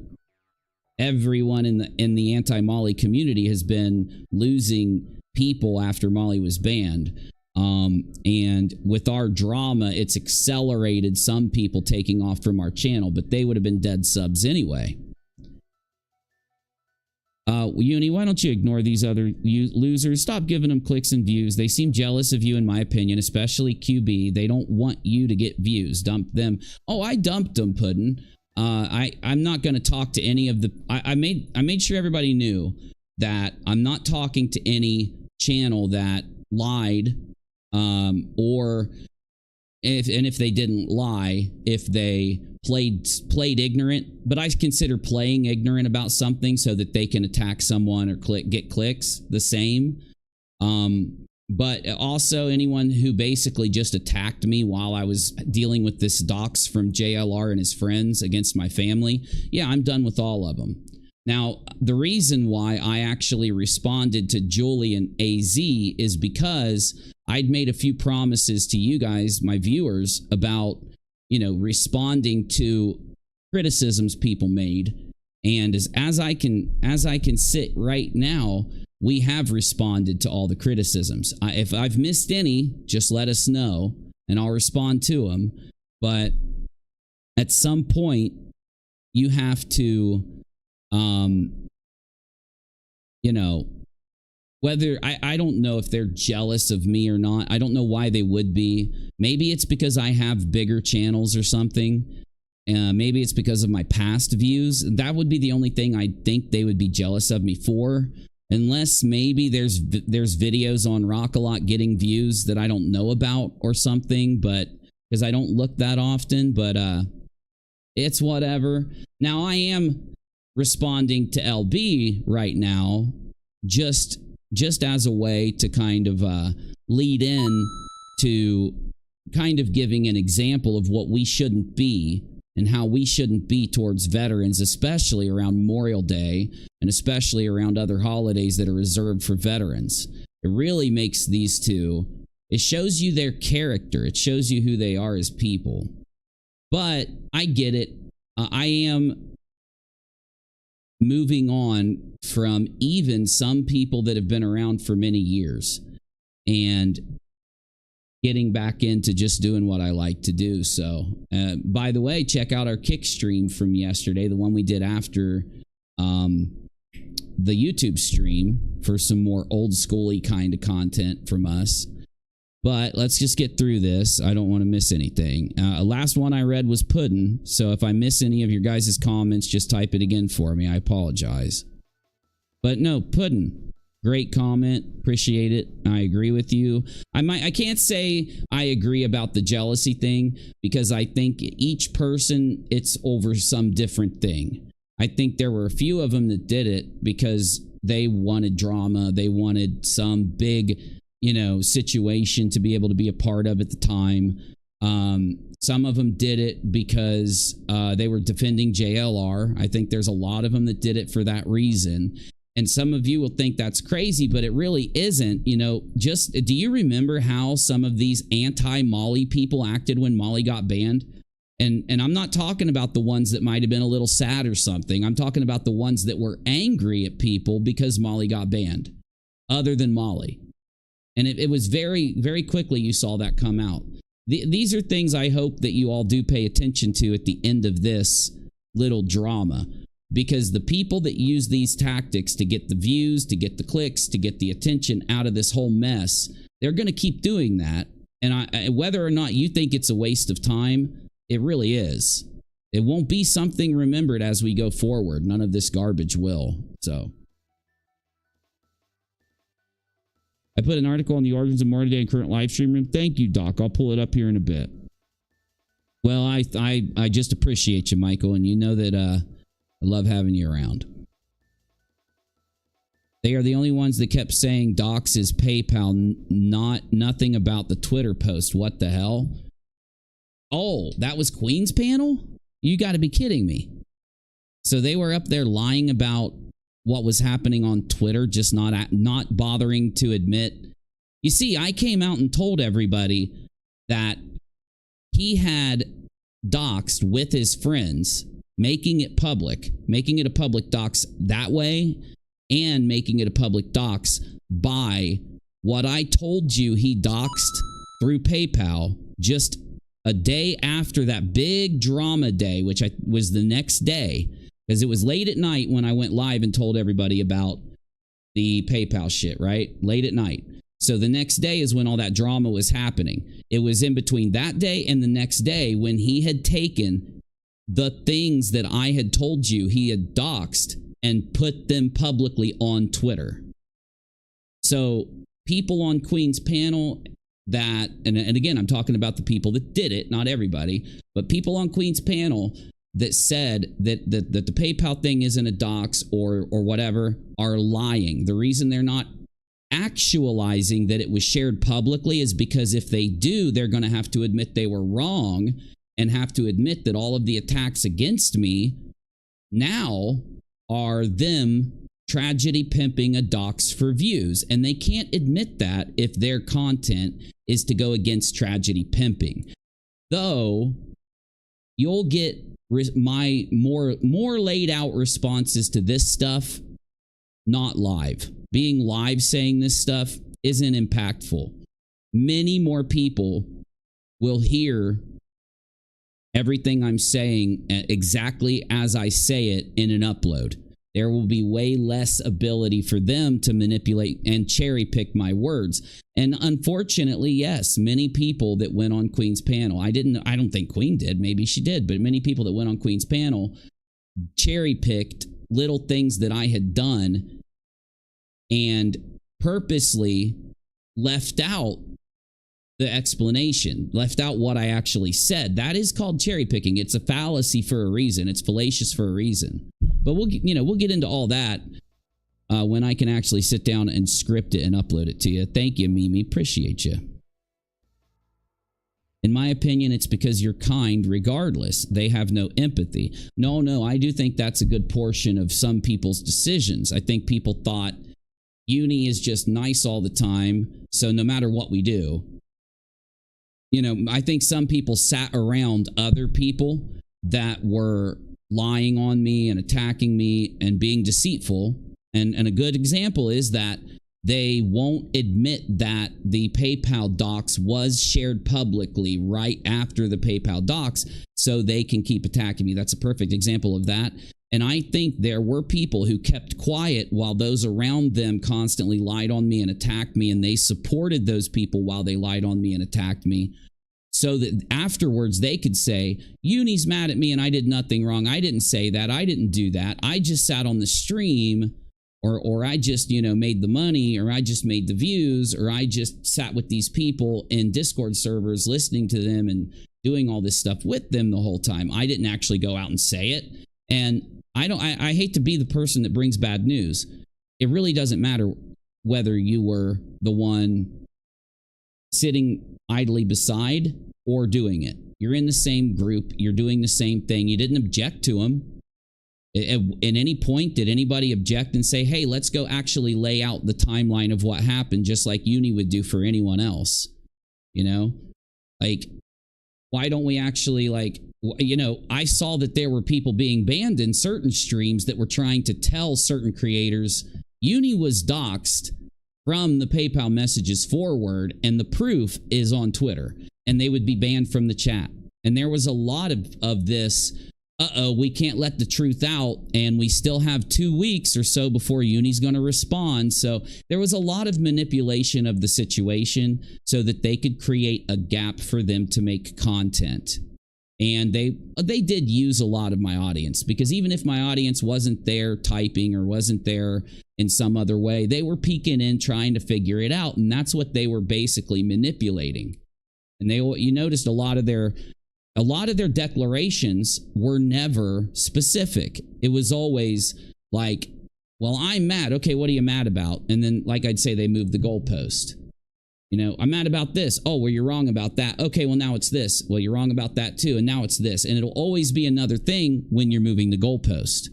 everyone in the anti-Molly community has been losing people after Molly was banned. And with our drama, it's accelerated some people taking off from our channel, but they would have been dead subs anyway. Uni, why don't you ignore these other losers? Stop giving them clicks and views. They seem jealous of you, in my opinion, especially QB. They don't want you to get views. Dump them. Oh, I dumped them, Puddin'. I'm not going to talk to any of the... I made sure everybody knew that I'm not talking to any channel that lied, or if they didn't lie, if they played ignorant. But I consider playing ignorant about something so that they can attack someone or get clicks the same. But also anyone who basically just attacked me while I was dealing with this dox from JLR and his friends against my family. Yeah, I'm done with all of them. Now, the reason why I actually responded to Julie and AZ is because I'd made a few promises to you guys, my viewers, about, you know, responding to criticisms people made. And as I can sit right now, we have responded to all the criticisms. If I've missed any, just let us know and I'll respond to them. But at some point, you have to, you know, whether I don't know if they're jealous of me or not. I don't know why they would be. Maybe it's because I have bigger channels or something. Maybe it's because of my past views. That would be the only thing I think they would be jealous of me for. Unless maybe there's videos on rockAlot getting views that I don't know about or something, but because I don't look that often, but it's whatever. Now I am responding to ELLE BEE right now, just as a way to kind of lead in to kind of giving an example of what we shouldn't be and how we shouldn't be towards veterans, especially around Memorial Day and especially around other holidays that are reserved for veterans. It really makes these two, it shows you their character. It shows you who they are as people. But I get it. I am moving on from even some people that have been around for many years and getting back into just doing what I like to do. So, by the way, check out our kick stream from yesterday, the one we did after the YouTube stream, for some more old schooly kind of content from us. But let's just get through this. I don't want to miss anything. Last one I read was Puddin'. So if I miss any of your guys' comments, just type it again for me. I apologize. But no, Puddin'. Great comment. Appreciate it. I agree with you. I can't say I agree about the jealousy thing, because I think each person, it's over some different thing. I think there were a few of them that did it because they wanted drama. They wanted some big, situation to be able to be a part of at the time. Some of them did it because they were defending JLR. I think there's a lot of them that did it for that reason. And some of you will think that's crazy, but it really isn't. Just do you remember how some of these anti-Molly people acted when Molly got banned? And I'm not talking about the ones that might have been a little sad or something. I'm talking about the ones that were angry at people because Molly got banned, other than Molly. And it was very, very quickly you saw that come out. These are things I hope that you all do pay attention to at the end of this little drama. Because the people that use these tactics to get the views, to get the clicks, to get the attention out of this whole mess, they're going to keep doing that. And whether or not you think it's a waste of time, it really is. It won't be something remembered as we go forward. None of this garbage will. So I put an article on the origins of modern day and current live stream room. Thank you, Doc. I'll pull it up here in a bit. Well, I just appreciate you, Michael, and you know that I love having you around. They are the only ones that kept saying Docs is PayPal, nothing about the Twitter post. What the hell? Oh, that was Queen's panel? You got to be kidding me. So they were up there lying about what was happening on Twitter, just not bothering to admit. You see, I came out and told everybody that he had doxed with his friends, making it a public dox that way, and making it a public dox by what I told you he doxed through PayPal just a day after that big drama day, which was the next day, because it was late at night when I went live and told everybody about the PayPal shit, right? Late at night. So the next day is when all that drama was happening. It was in between that day and the next day when he had taken the things that I had told you he had doxed and put them publicly on Twitter. So people on Queen's panel that, and again, I'm talking about the people that did it, not everybody, but people on Queen's panel that said that the PayPal thing isn't a dox or whatever are lying. The reason they're not actualizing that it was shared publicly is because if they do, they're going to have to admit they were wrong and have to admit that all of the attacks against me now are them tragedy pimping a dox for views. And they can't admit that if their content is to go against tragedy pimping. Though you'll get my more laid out responses to this stuff, not live. Being live saying this stuff isn't impactful. Many more people will hear everything I'm saying exactly as I say it in an upload. There will be way less ability for them to manipulate and cherry pick my words. And unfortunately, yes, many people that went on Queen's panel, I don't think Queen did, maybe she did, but many people that went on Queen's panel cherry picked little things that I had done and purposely left out the explanation, left out what I actually said. That is called cherry picking. It's a fallacy for a reason. It's fallacious for a reason. But we'll get into all that when I can actually sit down and script it and upload it to you. Thank you, Mimi. Appreciate you. In my opinion, it's because you're kind regardless. They have no empathy. No, I do think that's a good portion of some people's decisions. I think people thought Uni is just nice all the time, so no matter what we do. I think some people sat around other people that were lying on me and attacking me and being deceitful. And a good example is that they won't admit that the PayPal docs was shared publicly right after the PayPal docs so they can keep attacking me. That's a perfect example of that. And I think there were people who kept quiet while those around them constantly lied on me and attacked me, and they supported those people while they lied on me and attacked me, so that afterwards they could say, Uni's mad at me and I did nothing wrong. I didn't say that. I didn't do that. I just sat on the stream, or I just, made the money, or I just made the views, or I just sat with these people in Discord servers listening to them and doing all this stuff with them the whole time. I didn't actually go out and say it. And I hate to be the person that brings bad news. It really doesn't matter whether you were the one sitting idly beside or doing it. You're in the same group. You're doing the same thing. You didn't object to them. At any point, did anybody object and say, hey, let's go actually lay out the timeline of what happened, just like Uni would do for anyone else? Like, why don't we actually, I saw that there were people being banned in certain streams that were trying to tell certain creators Uni was doxed from the PayPal messages forward, and the proof is on Twitter, and they would be banned from the chat. And there was a lot of this, we can't let the truth out, and we still have 2 weeks or so before Uni's going to respond. So there was a lot of manipulation of the situation so that they could create a gap for them to make content. And they did use a lot of my audience, because even if my audience wasn't there typing or wasn't there in some other way, they were peeking in trying to figure it out. And that's what they were basically manipulating. And you noticed a lot of their declarations were never specific. It was always like, well, I'm mad. Okay, what are you mad about? And then, like I'd say, they moved the goalpost. I'm mad about this. Oh, well, you're wrong about that. Okay, well, now it's this. Well, you're wrong about that too. And now it's this. And it'll always be another thing when you're moving the goalpost.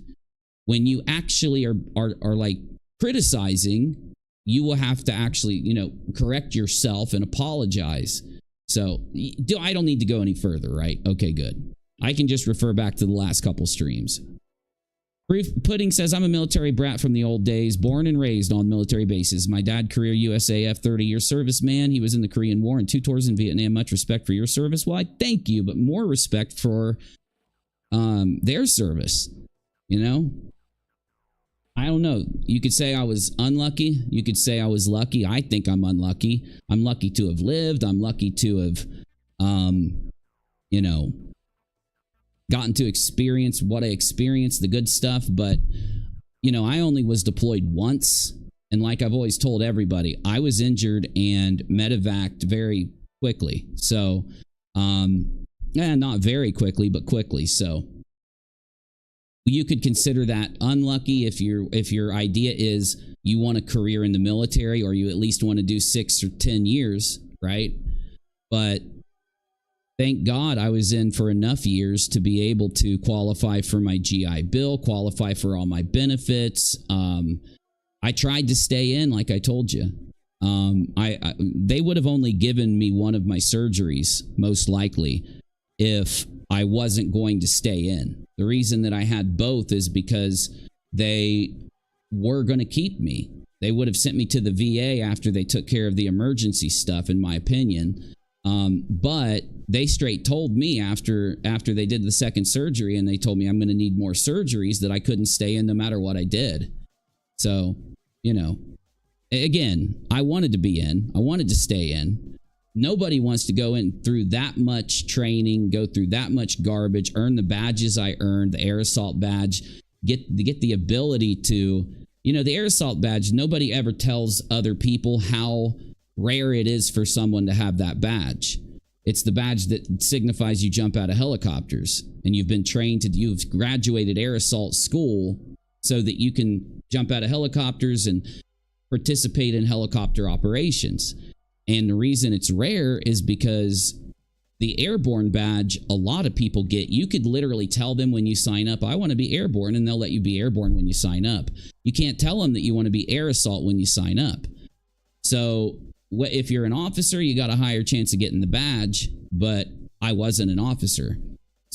When you actually are like criticizing, you will have to actually, correct yourself and apologize. So I don't need to go any further, right? Okay, good. I can just refer back to the last couple streams. Proof Pudding says, I'm a military brat from the old days, born and raised on military bases. My dad, career USAF, 30-year serviceman. He was in the Korean War and 2 tours in Vietnam. Much respect for your service. Well, I thank you, but more respect for their service. I don't know. You could say I was unlucky. You could say I was lucky. I think I'm unlucky. I'm lucky to have lived. I'm lucky to have, gotten to experience what I experienced, the good stuff. But, I only was deployed once. And like I've always told everybody, I was injured and medevaced very quickly. So, not very quickly, but quickly. So you could consider that unlucky if your idea is you want a career in the military, or you at least want to do 6 or 10 years, right? But thank God I was in for enough years to be able to qualify for my GI Bill, qualify for all my benefits. I tried to stay in, like I told you. They would have only given me one of my surgeries, most likely, if I wasn't going to stay in. The reason that I had both is because they were going to keep me. They would have sent me to the VA after they took care of the emergency stuff, in my opinion. But they straight told me after they did the second surgery, and they told me I'm going to need more surgeries, that I couldn't stay in no matter what I did. So, again, I wanted to be in. I wanted to stay in. Nobody wants to go in through that much training, go through that much garbage, earn the badges I earned, the air assault badge, get the ability to, the air assault badge, nobody ever tells other people how rare it is for someone to have that badge. It's the badge that signifies you jump out of helicopters, and you've been trained you've graduated air assault school so that you can jump out of helicopters and participate in helicopter operations. And the reason it's rare is because the airborne badge, a lot of people get, you could literally tell them when you sign up, I want to be airborne, and they'll let you be airborne when you sign up. You can't tell them that you want to be air assault when you sign up. So if you're an officer, you got a higher chance of getting the badge, but I wasn't an officer.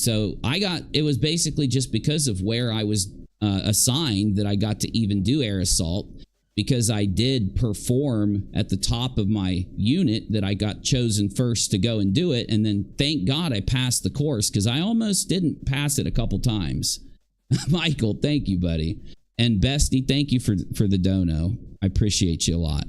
So it was basically just because of where I was assigned that I got to even do air assault, because I did perform at the top of my unit that I got chosen first to go and do it. And then thank God I passed the course, because I almost didn't pass it a couple times. Michael, thank you, buddy. And Bestie, thank you for the dono. I appreciate you a lot.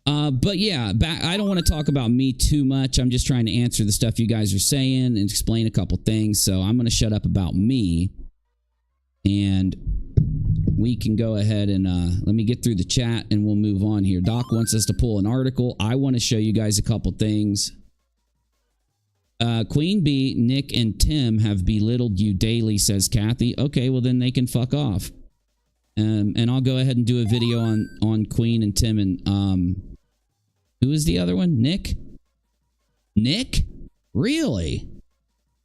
But yeah, I don't want to talk about me too much. I'm just trying to answer the stuff you guys are saying and explain a couple things. So I'm going to shut up about me. And we can go ahead and let me get through the chat and we'll move on here. Doc wants us to pull an article. I want to show you guys a couple things. Queen Bee, Nick, and Tim have belittled you daily, says Kathy. Okay, well then they can fuck off. And I'll go ahead and do a video on Queen and Tim and who is the other one? Nick? Nick? Really?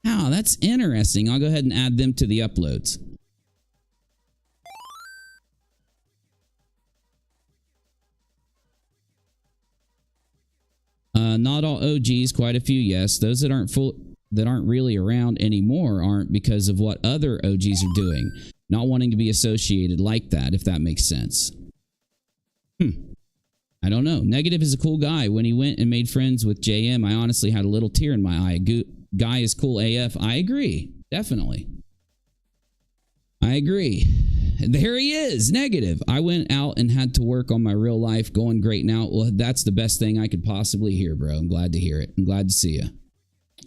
Wow, that's interesting. I'll go ahead and add them to the uploads. Not all OGs, quite a few, yes. Those that aren't really around anymore aren't, because of what other OGs are doing. Not wanting to be associated like that, if that makes sense. I don't know. Negative is a cool guy. When he went and made friends with JM, I honestly had a little tear in my eye. Guy is cool AF. I agree. Definitely. I agree. There he is. Negative. I went out and had to work on my real life. Going great now. Well, that's the best thing I could possibly hear, bro. I'm glad to hear it. I'm glad to see you.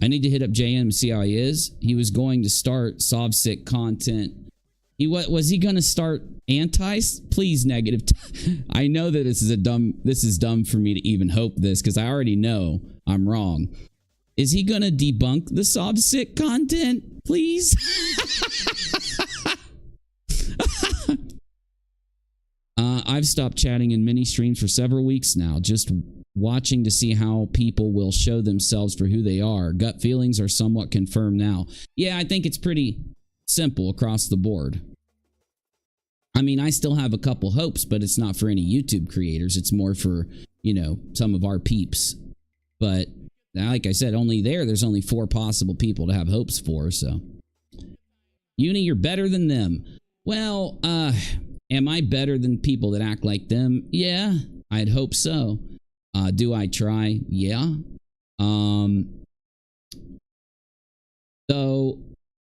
I need to hit up JM and see how he is. He was going to start Sovsic content. Was he going to start antis? Please, Negative. I know that this is dumb for me to even hope this, because I already know I'm wrong. Is he going to debunk the Sovsic content? Please? I've stopped chatting in mini streams for several weeks now, just watching to see how people will show themselves for who they are. Gut feelings are somewhat confirmed now. Yeah, I think it's pretty simple across the board. I mean, I still have a couple hopes, but it's not for any YouTube creators. It's more for, some of our peeps. But like I said, there's only 4 possible people to have hopes for, so. Uni, you're better than them. Well, am I better than people that act like them? Yeah, I'd hope so. Do I try? Yeah. So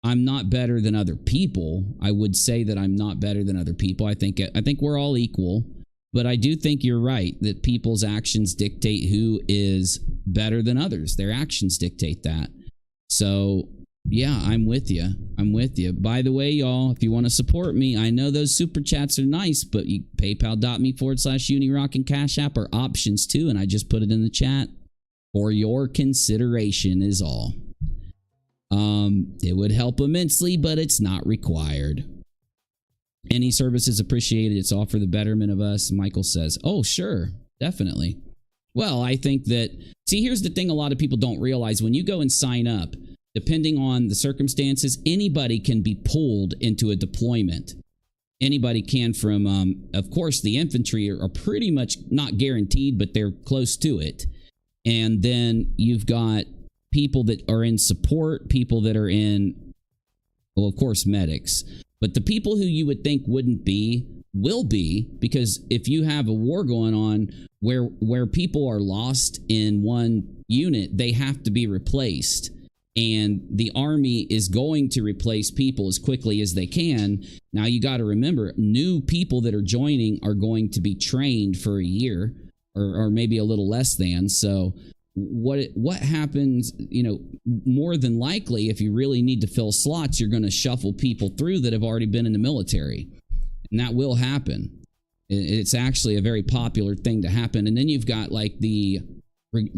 I'm not better than other people. I would say that I'm not better than other people. I think we're all equal, but I do think you're right that people's actions dictate who is better than others. Their actions dictate that. So yeah, I'm with you. I'm with you. By the way, y'all, if you want to support me, I know those super chats are nice, but PayPal.me/UniRock and Cash App are options too, and I just put it in the chat for your consideration is all. It would help immensely, but it's not required. Any service is appreciated. It's all for the betterment of us, Michael says. Oh, sure. Definitely. Well, I think that... See, here's the thing a lot of people don't realize. When you go and sign up, depending on the circumstances, anybody can be pulled into a deployment. Anybody can from... of course, the infantry are pretty much not guaranteed, but they're close to it. And then you've got people that are in support, people that are in, well, of course, medics. But the people who you would think wouldn't be, will be, because if you have a war going on where people are lost in one unit, they have to be replaced. And the army is going to replace people as quickly as they can. Now, you got to remember, new people that are joining are going to be trained for a year or maybe a little less than. So what happens, more than likely, if you really need to fill slots, you're going to shuffle people through that have already been in the military. And that will happen. It's actually a very popular thing to happen. And then you've got like the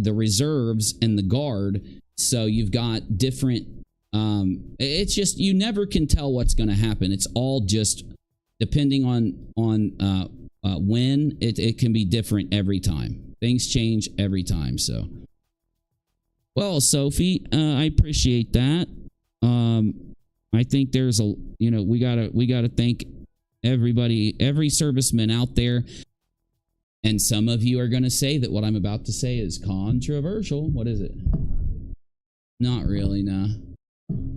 reserves and the guard. So you've got different, it's just, you never can tell what's going to happen. It's all just depending on when it can be different every time. Things change every time. So, well, Sophie, I appreciate that. I think there's we gotta thank everybody, every serviceman out there. And some of you are going to say that what I'm about to say is controversial. What is it? Not really, nah.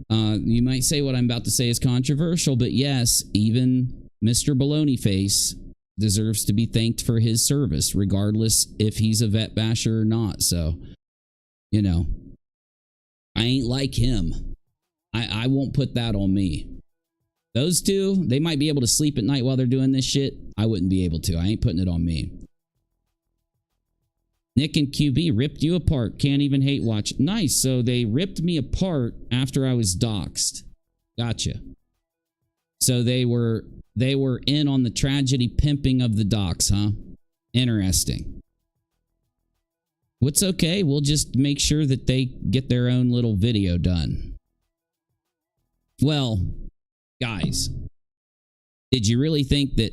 You might say what I'm about to say is controversial, but yes, even Mr. Baloney Face deserves to be thanked for his service, regardless if he's a vet basher or not. So, you know, I ain't like him. I won't put that on me. Those two, they might be able to sleep at night while they're doing this shit. I wouldn't be able to. I ain't putting it on me. Nick and QB ripped you apart. Can't even hate watch. Nice. So they ripped me apart after I was doxed. Gotcha. So they were in on the tragedy pimping of the docs, huh? Interesting. What's okay? We'll just make sure that they get their own little video done. Well, guys, did you really think that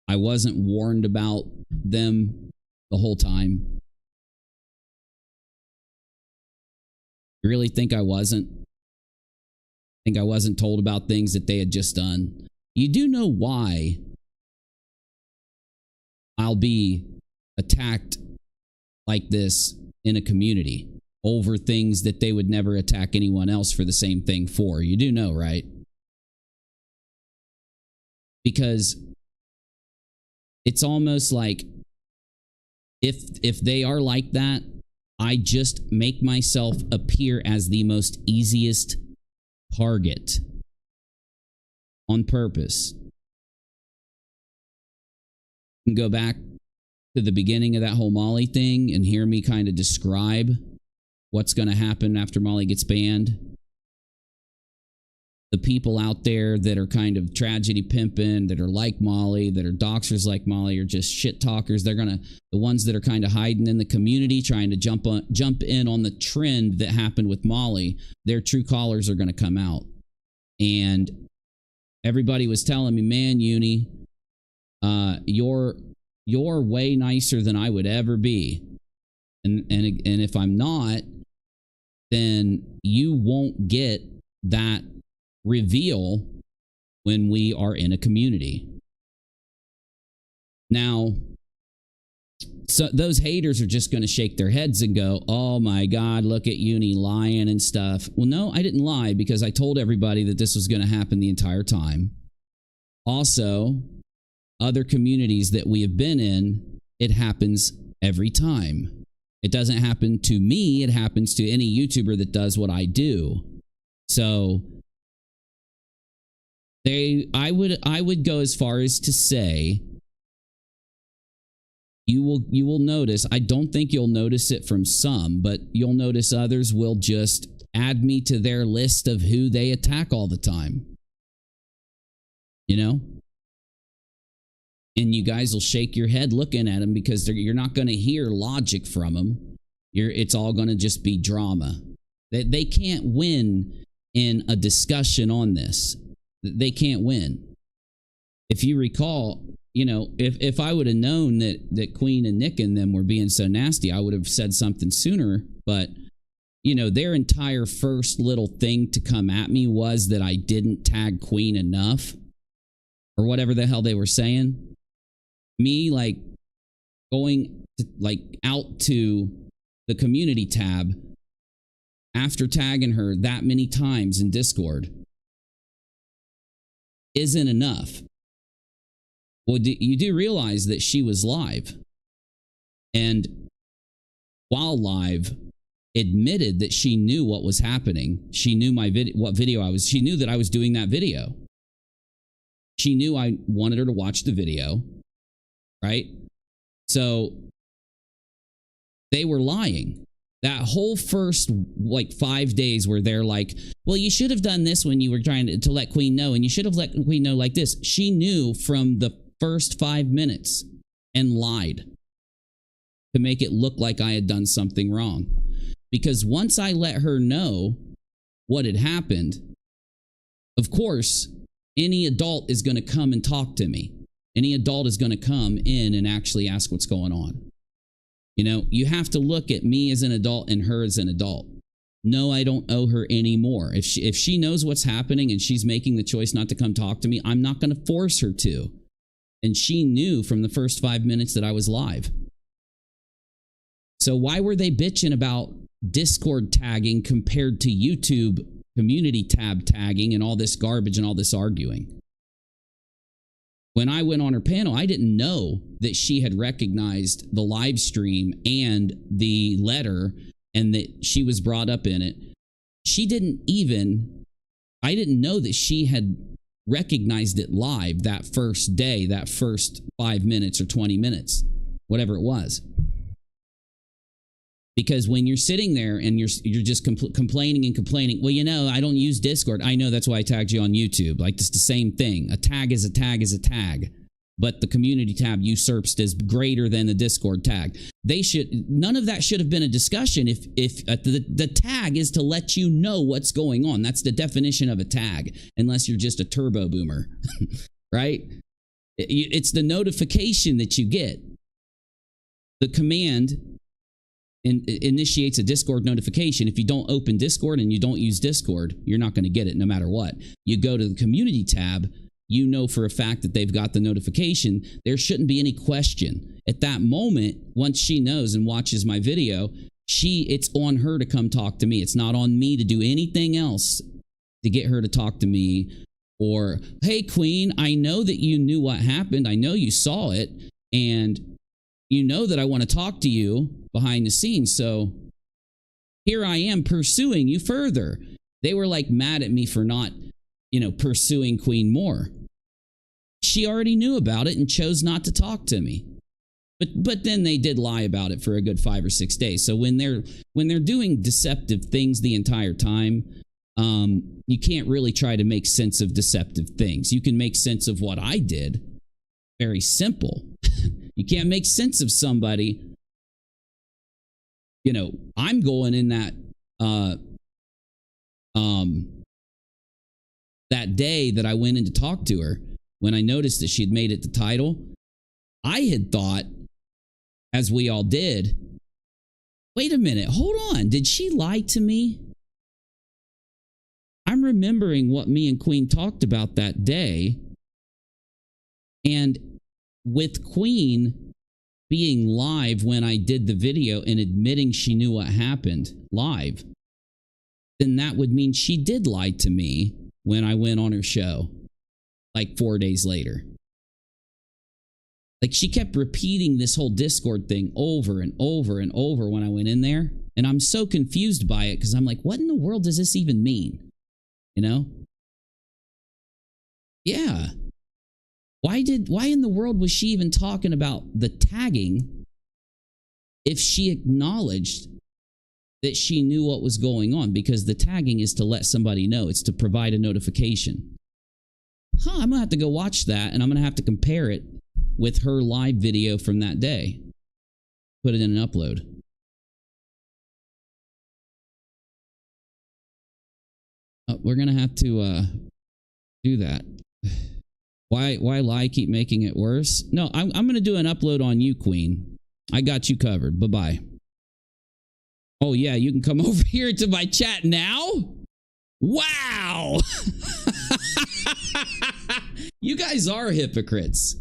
I wasn't warned about them the whole time? You really think I wasn't? Think I wasn't told about things that they had just done? You do know why I'll be attacked like this in a community over things that they would never attack anyone else for the same thing for. You do know, right? Because it's almost like if they are like that, I just make myself appear as the most easiest target on purpose. You can go back to the beginning of that whole Molly thing and hear me kind of describe what's going to happen after Molly gets banned. The people out there that are kind of tragedy pimping, that are like Molly, that are doxers like Molly, are just shit talkers. They're the ones that are kind of hiding in the community, trying to jump in on the trend that happened with Molly. Their true callers are going to come out. And everybody was telling me, man, Uni, you're way nicer than I would ever be. And if I'm not, then you won't get that reveal when we are in a community. Now, so those haters are just going to shake their heads and go, oh my God, look at Uni lying and stuff. Well, no, I didn't lie, because I told everybody that this was going to happen the entire time. Also, other communities that we have been in, it happens every time. It doesn't happen to me. It happens to any YouTuber that does what I do. So I would go as far as to say, you will notice, I don't think you'll notice it from some, but you'll notice others will just add me to their list of who they attack all the time. You know? And you guys will shake your head looking at them, because you're not going to hear logic from them. It's all going to just be drama. They can't win in a discussion on this. They can't win. If you recall, you know, if I would have known that Queen and Nick and them were being so nasty, I would have said something sooner. But, you know, their entire first little thing to come at me was that I didn't tag Queen enough, or whatever the hell they were saying. Me, like, going to, like, out to the community tab after tagging her that many times in Discord isn't enough. Well, you do realize that she was live, and while live, admitted that she knew what was happening. She knew what video I was. She knew that I was doing that video. She knew I wanted her to watch the video, right? So they were lying. That whole first, like, 5 days where they're like, well, you should have done this when you were trying to let Queen know, and you should have let Queen know like this. She knew from the first 5 minutes and lied to make it look like I had done something wrong. Because once I let her know what had happened, of course, any adult is going to come and talk to me. Any adult is going to come in and actually ask what's going on. You know, you have to look at me as an adult and her as an adult. No, I don't owe her any more. If she knows what's happening and she's making the choice not to come talk to me, I'm not going to force her to. And she knew from the first 5 minutes that I was live. So why were they bitching about Discord tagging compared to YouTube community tab tagging and all this garbage and all this arguing. When I went on her panel, I didn't know that she had recognized the live stream and the letter and that she was brought up in it. I didn't know that she had recognized it live that first day, that first 5 minutes or 20 minutes, whatever it was. Because when you're sitting there and you're just complaining and complaining, well, you know, I don't use Discord. I know, that's why I tagged you on YouTube. Like, it's the same thing. A tag is a tag is a tag. But the community tab usurps as greater than the Discord tag. None of that should have been a discussion if the tag is to let you know what's going on. That's the definition of a tag, unless you're just a turbo boomer, right? It's the notification that you get. The command initiates a Discord notification. If you don't open Discord and you don't use Discord, you're not going to get it no matter what. You go to the community tab, you know for a fact that they've got the notification. There shouldn't be any question. At that moment, once she knows and watches my video, it's on her to come talk to me. It's not on me to do anything else to get her to talk to me. Or, hey, Queen, I know that you knew what happened. I know you saw it. And you know that I want to talk to you behind the scenes. So here I am pursuing you further. They were like mad at me for not, pursuing Queen more. She already knew about it and chose not to talk to me. But then they did lie about it for a good 5 or 6 days. So when they're doing deceptive things the entire time, you can't really try to make sense of deceptive things. You can make sense of what I did. Very simple. You can't make sense of somebody. I'm going in that that day that I went in to talk to her, when I noticed that she had made it the title, I had thought, as we all did, wait a minute, hold on, did she lie to me? I'm remembering what me and Queen talked about that day, and with Queen being live when I did the video and admitting she knew what happened live, then that would mean she did lie to me when I went on her show, like 4 days later. Like, she kept repeating this whole Discord thing over and over and over when I went in there. And I'm so confused by it because I'm like, what in the world does this even mean? Yeah. Why in the world was she even talking about the tagging if she acknowledged that she knew what was going on? Because the tagging is to let somebody know. It's to provide a notification. I'm going to have to go watch that, and I'm going to have to compare it with her live video from that day. Put it in an upload. We're going to have to do that. Why lie? Keep making it worse? No, I'm going to do an upload on you, Queen. I got you covered. Bye-bye. Oh, yeah, you can come over here to my chat now? Wow! You guys are hypocrites.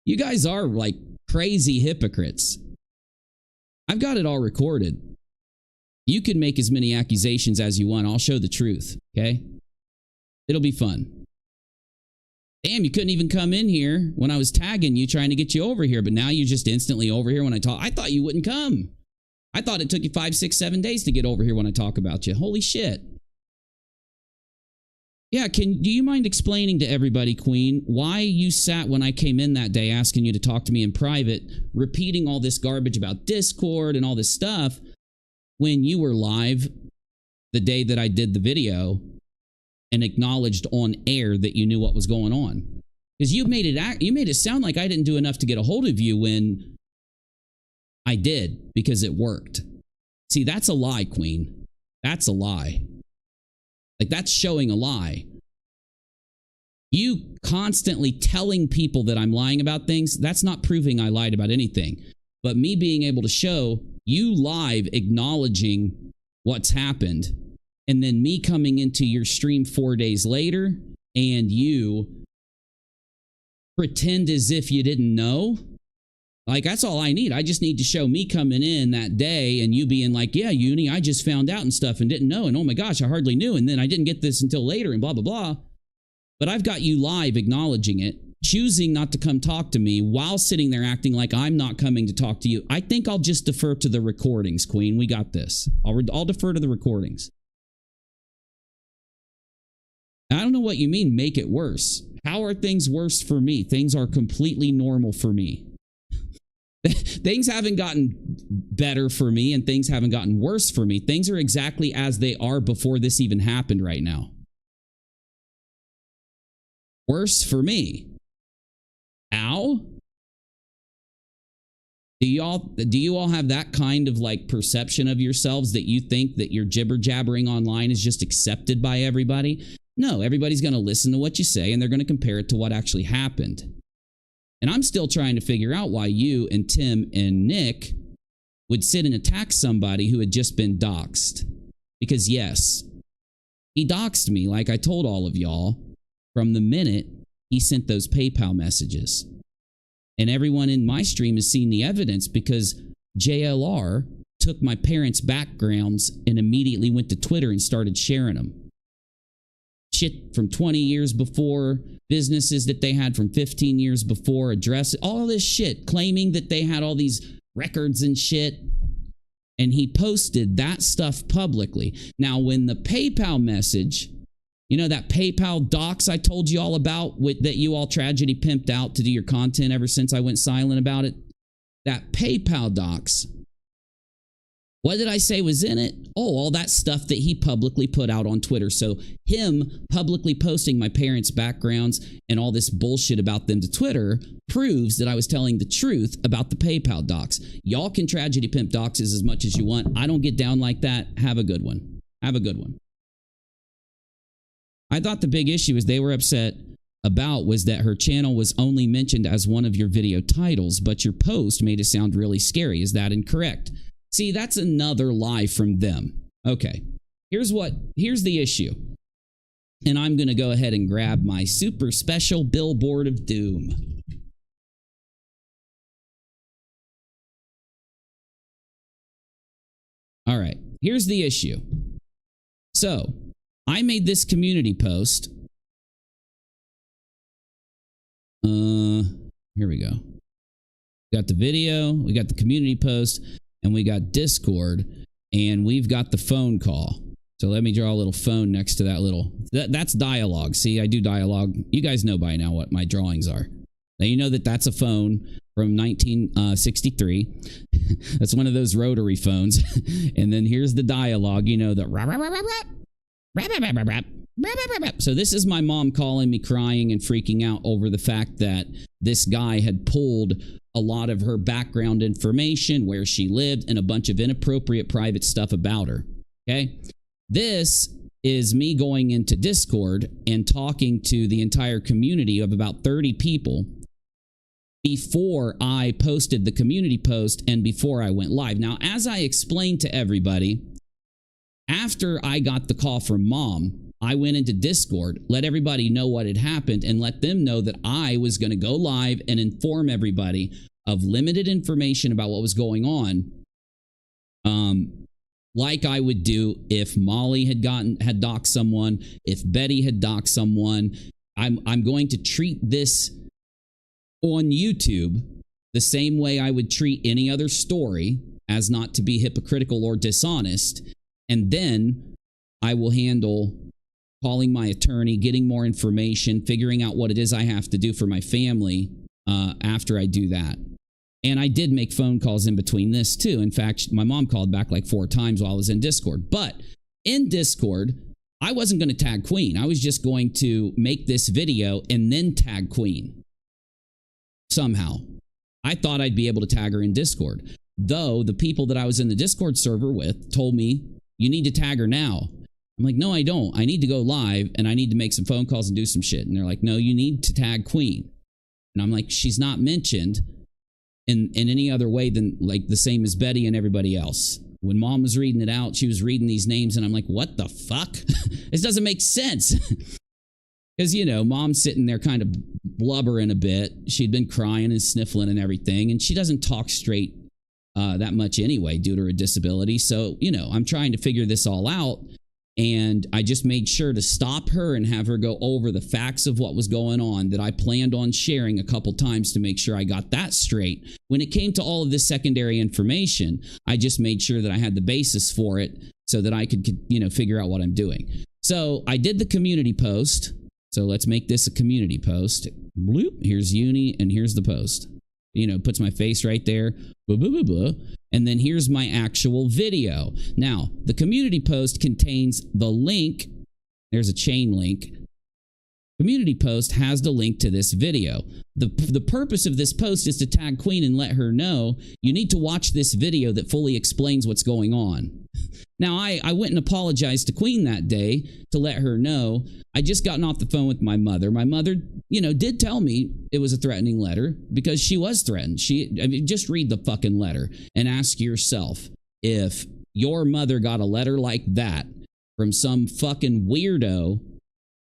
You guys are like crazy hypocrites. I've got it all recorded. You can make as many accusations as you want. I'll show the truth, okay? It'll be fun. Damn, you couldn't even come in here when I was tagging you trying to get you over here, but now you're just instantly over here when I talk. I thought you wouldn't come. I thought it took you 5, 6, 7 days to get over here when I talk about you. Holy shit. Yeah, do you mind explaining to everybody, Queen, why you sat when I came in that day asking you to talk to me in private, repeating all this garbage about Discord and all this stuff when you were live the day that I did the video and acknowledged on air that you knew what was going on? Because you made it sound like I didn't do enough to get a hold of you when I did, because it worked. See, that's a lie, Queen. That's a lie. Like, that's showing a lie. You constantly telling people that I'm lying about things, that's not proving I lied about anything. But me being able to show you live acknowledging what's happened, and then me coming into your stream 4 days later and you pretend as if you didn't know, Like, that's all I need. I just need to show me coming in that day and you being like, yeah, Uni, I just found out and stuff and didn't know. And oh my gosh, I hardly knew. And then I didn't get this until later and blah, blah, blah. But I've got you live acknowledging it, choosing not to come talk to me while sitting there acting like I'm not coming to talk to you. I think I'll just defer to the recordings, Queen. We got this. I'll defer to the recordings. I don't know what you mean, make it worse. How are things worse for me? Things are completely normal for me. Things haven't gotten better for me and things haven't gotten worse for me. Things are exactly as they are before this even happened right now. Worse for me. Ow? Do you all have that kind of like perception of yourselves that you think that your jibber jabbering online is just accepted by everybody? No, everybody's going to listen to what you say and they're going to compare it to what actually happened. And I'm still trying to figure out why you and Tim and Nick would sit and attack somebody who had just been doxed. Because yes, he doxed me like I told all of y'all from the minute he sent those PayPal messages. And everyone in my stream has seen the evidence because JLR took my parents' backgrounds and immediately went to Twitter and started sharing them. Shit from 20 years before, businesses that they had from 15 years before, address, all this shit, claiming that they had all these records and shit. And he posted that stuff publicly. Now, when the PayPal message, you know, that PayPal docs I told you all about that you all tragedy pimped out to do your content ever since I went silent about it, that PayPal docs, what did I say was in it? Oh, all that stuff that he publicly put out on Twitter. So him publicly posting my parents' backgrounds and all this bullshit about them to Twitter proves that I was telling the truth about the PayPal docs. Y'all can tragedy pimp doxes as much as you want. I don't get down like that. Have a good one. Have a good one. I thought the big issue is they were upset about was that her channel was only mentioned as one of your video titles, but your post made it sound really scary. Is that incorrect? See, that's another lie from them. Okay, here's the issue. And I'm going to go ahead and grab my super special billboard of doom. All right, here's the issue. So, I made this community post. Here we go. We got the video, we got the community post, and we got Discord, and we've got the phone call. So let me draw a little phone next to that little... That's dialogue. See, I do dialogue. You guys know by now what my drawings are. Now you know that that's a phone from 1963. That's one of those rotary phones. And then here's the dialogue. You know, the... So this is my mom calling me crying and freaking out over the fact that this guy had pulled a lot of her background information, where she lived, and a bunch of inappropriate private stuff about her. Okay? This is me going into Discord and talking to the entire community of about 30 people before I posted the community post and before I went live. Now, as I explained to everybody, after I got the call from Mom, I went into Discord, let everybody know what had happened, and let them know that I was going to go live and inform everybody of limited information about what was going on, like I would do if Molly had doxed someone, if Betty had doxed someone. I'm going to treat this on YouTube the same way I would treat any other story, as not to be hypocritical or dishonest. And then I will handle calling my attorney, getting more information, figuring out what it is I have to do for my family after I do that. And I did make phone calls in between this too. In fact, my mom called back like 4 times while I was in Discord. But in Discord, I wasn't going to tag Queen. I was just going to make this video and then tag Queen. Somehow. I thought I'd be able to tag her in Discord. Though the people that I was in the Discord server with told me, you need to tag her now. I'm like, no, I don't. I need to go live and I need to make some phone calls and do some shit. And they're like, no, you need to tag Queen. And I'm like, she's not mentioned in any other way than like the same as Betty and everybody else. When Mom was reading it out, she was reading these names and I'm like, what the fuck? This doesn't make sense. Because, you know, mom's sitting there kind of blubbering a bit. She'd been crying and sniffling and everything, and she doesn't talk straight that much anyway due to her disability. So, you know, I'm trying to figure this all out. And I just made sure to stop her and have her go over the facts of what was going on that I planned on sharing a couple times to make sure I got that straight. When it came to all of this secondary information, I just made sure that I had the basis for it so that I could, you know, figure out what I'm doing. So I did the community post. So let's make this a community post. Bloop, here's Uni and here's the post. You know, puts my face right there. Blah, blah, blah, blah. And then here's my actual video. Now, the community post contains the link. There's a chain link. Community post has the link to this video. The purpose of this post is to tag Queen and let her know you need to watch this video that fully explains what's going on. Now, I went and apologized to Queen that day to let her know. I just gotten off the phone with my mother. My mother, you know, did tell me it was a threatening letter because she was threatened. I mean, just read the fucking letter and ask yourself if your mother got a letter like that from some fucking weirdo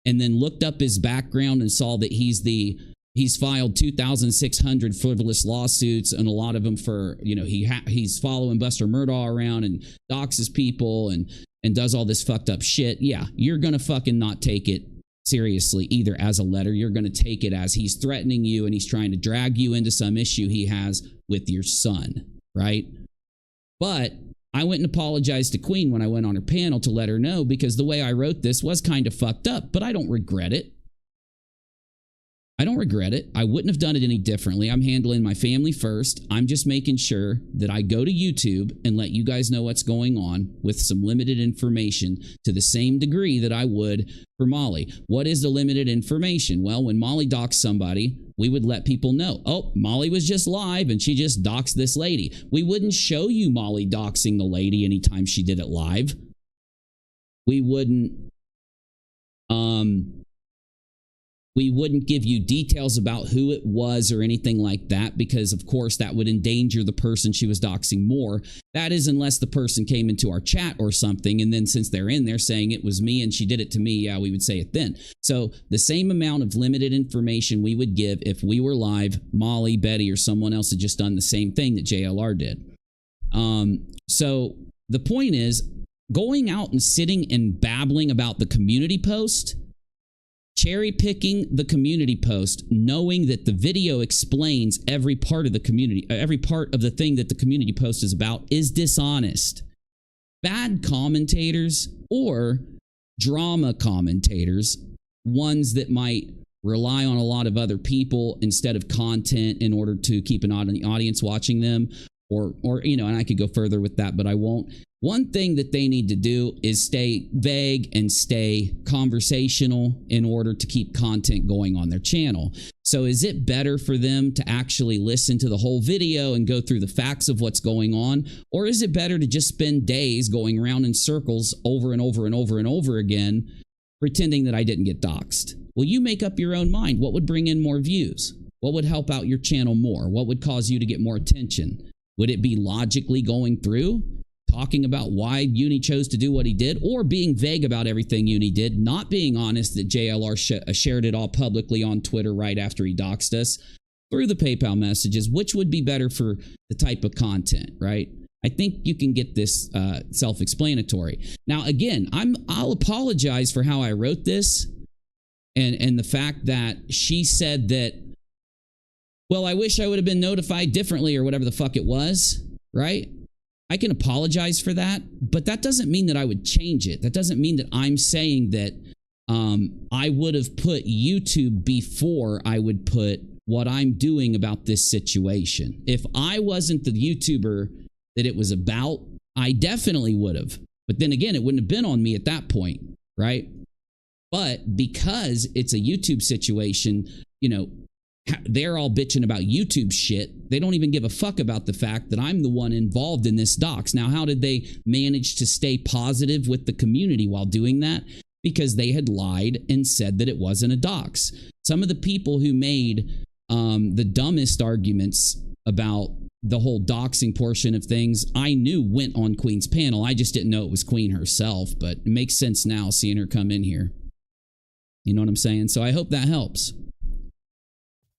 and then looked up his background and saw that he's filed 2,600 frivolous lawsuits, and a lot of them for, you know, he's following Buster Murdaugh around and doxes people and does all this fucked up shit. Yeah, you're gonna fucking not take it seriously either as a letter. You're gonna take it as he's threatening you and he's trying to drag you into some issue he has with your son, right? But I went and apologized to Queen when I went on her panel to let her know, because the way I wrote this was kind of fucked up, but I don't regret it. I don't regret it. I wouldn't have done it any differently. I'm handling my family first. I'm just making sure that I go to YouTube and let you guys know what's going on with some limited information to the same degree that I would for Molly. What is the limited information? Well, when Molly doxed somebody, we would let people know, oh, Molly was just live and she just doxed this lady. We wouldn't show you Molly doxing the lady anytime she did it live. We wouldn't give you details about who it was or anything like that, because of course that would endanger the person she was doxing more. That is, unless the person came into our chat or something, and then since they're in there saying it was me and she did it to me, yeah, we would say it then. So the same amount of limited information we would give if we were live, Molly, Betty, or someone else had just done the same thing that JLR did. So the point is, going out and sitting and babbling about the community post, cherry picking the community post, knowing that the video explains every part of the community, every part of the thing that the community post is about, is dishonest. Bad commentators or drama commentators, ones that might rely on a lot of other people instead of content in order to keep an audience watching them, or you know, and I could go further with that, but I won't. One thing that they need to do is stay vague and stay conversational in order to keep content going on their channel. So is it better for them to actually listen to the whole video and go through the facts of what's going on? Or is it better to just spend days going around in circles over and over and over and over again, pretending that I didn't get doxed? Well, you make up your own mind. What would bring in more views? What would help out your channel more? What would cause you to get more attention? Would it be logically going through, talking about why Uni chose to do what he did, or being vague about everything Uni did, not being honest that JLR shared it all publicly on Twitter right after he doxed us through the PayPal messages? Which would be better for the type of content, right? I think you can get this self-explanatory. Now, again, I'll apologize for how I wrote this and the fact that she said that, well, I wish I would have been notified differently or whatever the fuck it was, right? I can apologize for that, but that doesn't mean that I would change it. That doesn't mean that I'm saying that I would have put YouTube before I would put what I'm doing about this situation. If I wasn't the YouTuber that it was about, I definitely would have. But then again, it wouldn't have been on me at that point, right? But because it's a YouTube situation, you know, they're all bitching about YouTube shit. They don't even give a fuck about the fact that I'm the one involved in this dox. Now, how did they manage to stay positive with the community while doing that? Because they had lied and said that it wasn't a dox. Some of the people who made the dumbest arguments about the whole doxing portion of things, I knew went on Queen's panel. I just didn't know it was Queen herself, but it makes sense now seeing her come in here. You know what I'm saying? So I hope that helps.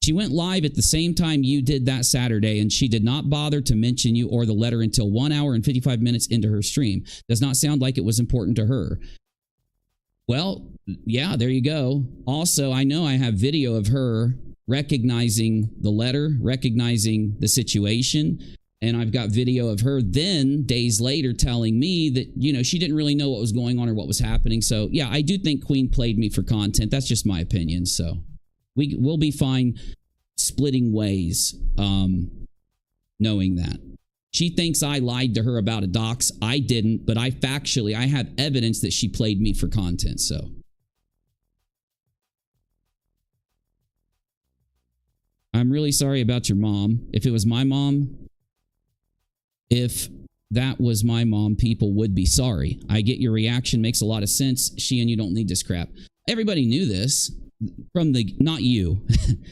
She went live at the same time you did that Saturday, and she did not bother to mention you or the letter until 1 hour and 55 minutes into her stream. Does not sound like it was important to her. Well, yeah, there you go. Also, I know I have video of her recognizing the letter, recognizing the situation, and I've got video of her then days later telling me that, you know, she didn't really know what was going on or what was happening. So, yeah, I do think Queen played me for content. That's just my opinion. So we'll be fine splitting ways, knowing that. She thinks I lied to her about a dox. I didn't, but I have evidence that she played me for content, so. I'm really sorry about your mom. If it was my mom, if that was my mom, people would be sorry. I get your reaction, makes a lot of sense. She and you don't need this crap. Everybody knew this from the, not you.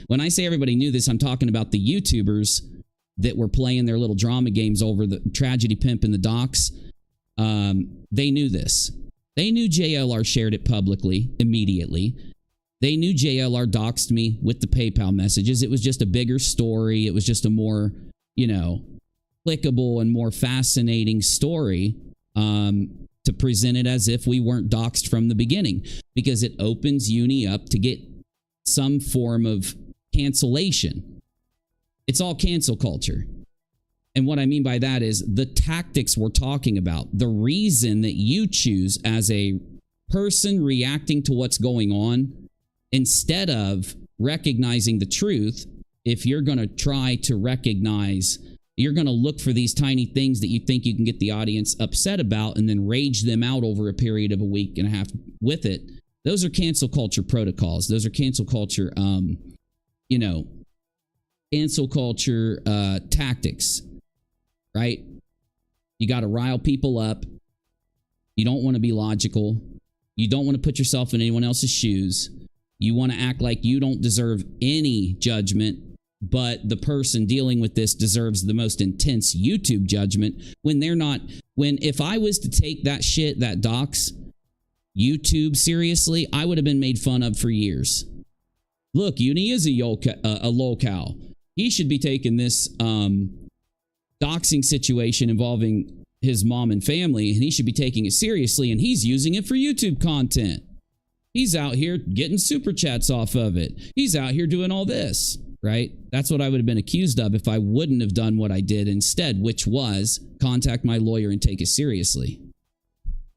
When I say everybody knew this, I'm talking about the YouTubers that were playing their little drama games over the TRAJPMP and the docs. They knew this. They knew JLR shared it publicly immediately. They knew JLR doxed me with the PayPal messages. It was just a bigger story. It was just a more, you know, clickable and more fascinating story to present it as if we weren't doxed from the beginning, because it opens uni up to get some form of cancellation. It's all cancel culture. And what I mean by that is the tactics we're talking about, the reason that you choose as a person reacting to what's going on, instead of recognizing the truth, if you're going to try to recognize, you're going to look for these tiny things that you think you can get the audience upset about and then rage them out over a period of a week and a half with it. Those are cancel culture protocols. Those are cancel culture, you know, cancel culture tactics, right? You got to rile people up. You don't want to be logical. You don't want to put yourself in anyone else's shoes. You want to act like you don't deserve any judgment, but the person dealing with this deserves the most intense YouTube judgment when they're not. When, if I was to take that shit, that dox, YouTube seriously, I would have been made fun of for years. Look, Uni is a lolcow. He should be taking this doxing situation involving his mom and family, and he should be taking it seriously, and he's using it for YouTube content. He's out here getting super chats off of it. He's out here doing all this, right? That's what I would have been accused of if I wouldn't have done what I did instead, which was contact my lawyer and take it seriously,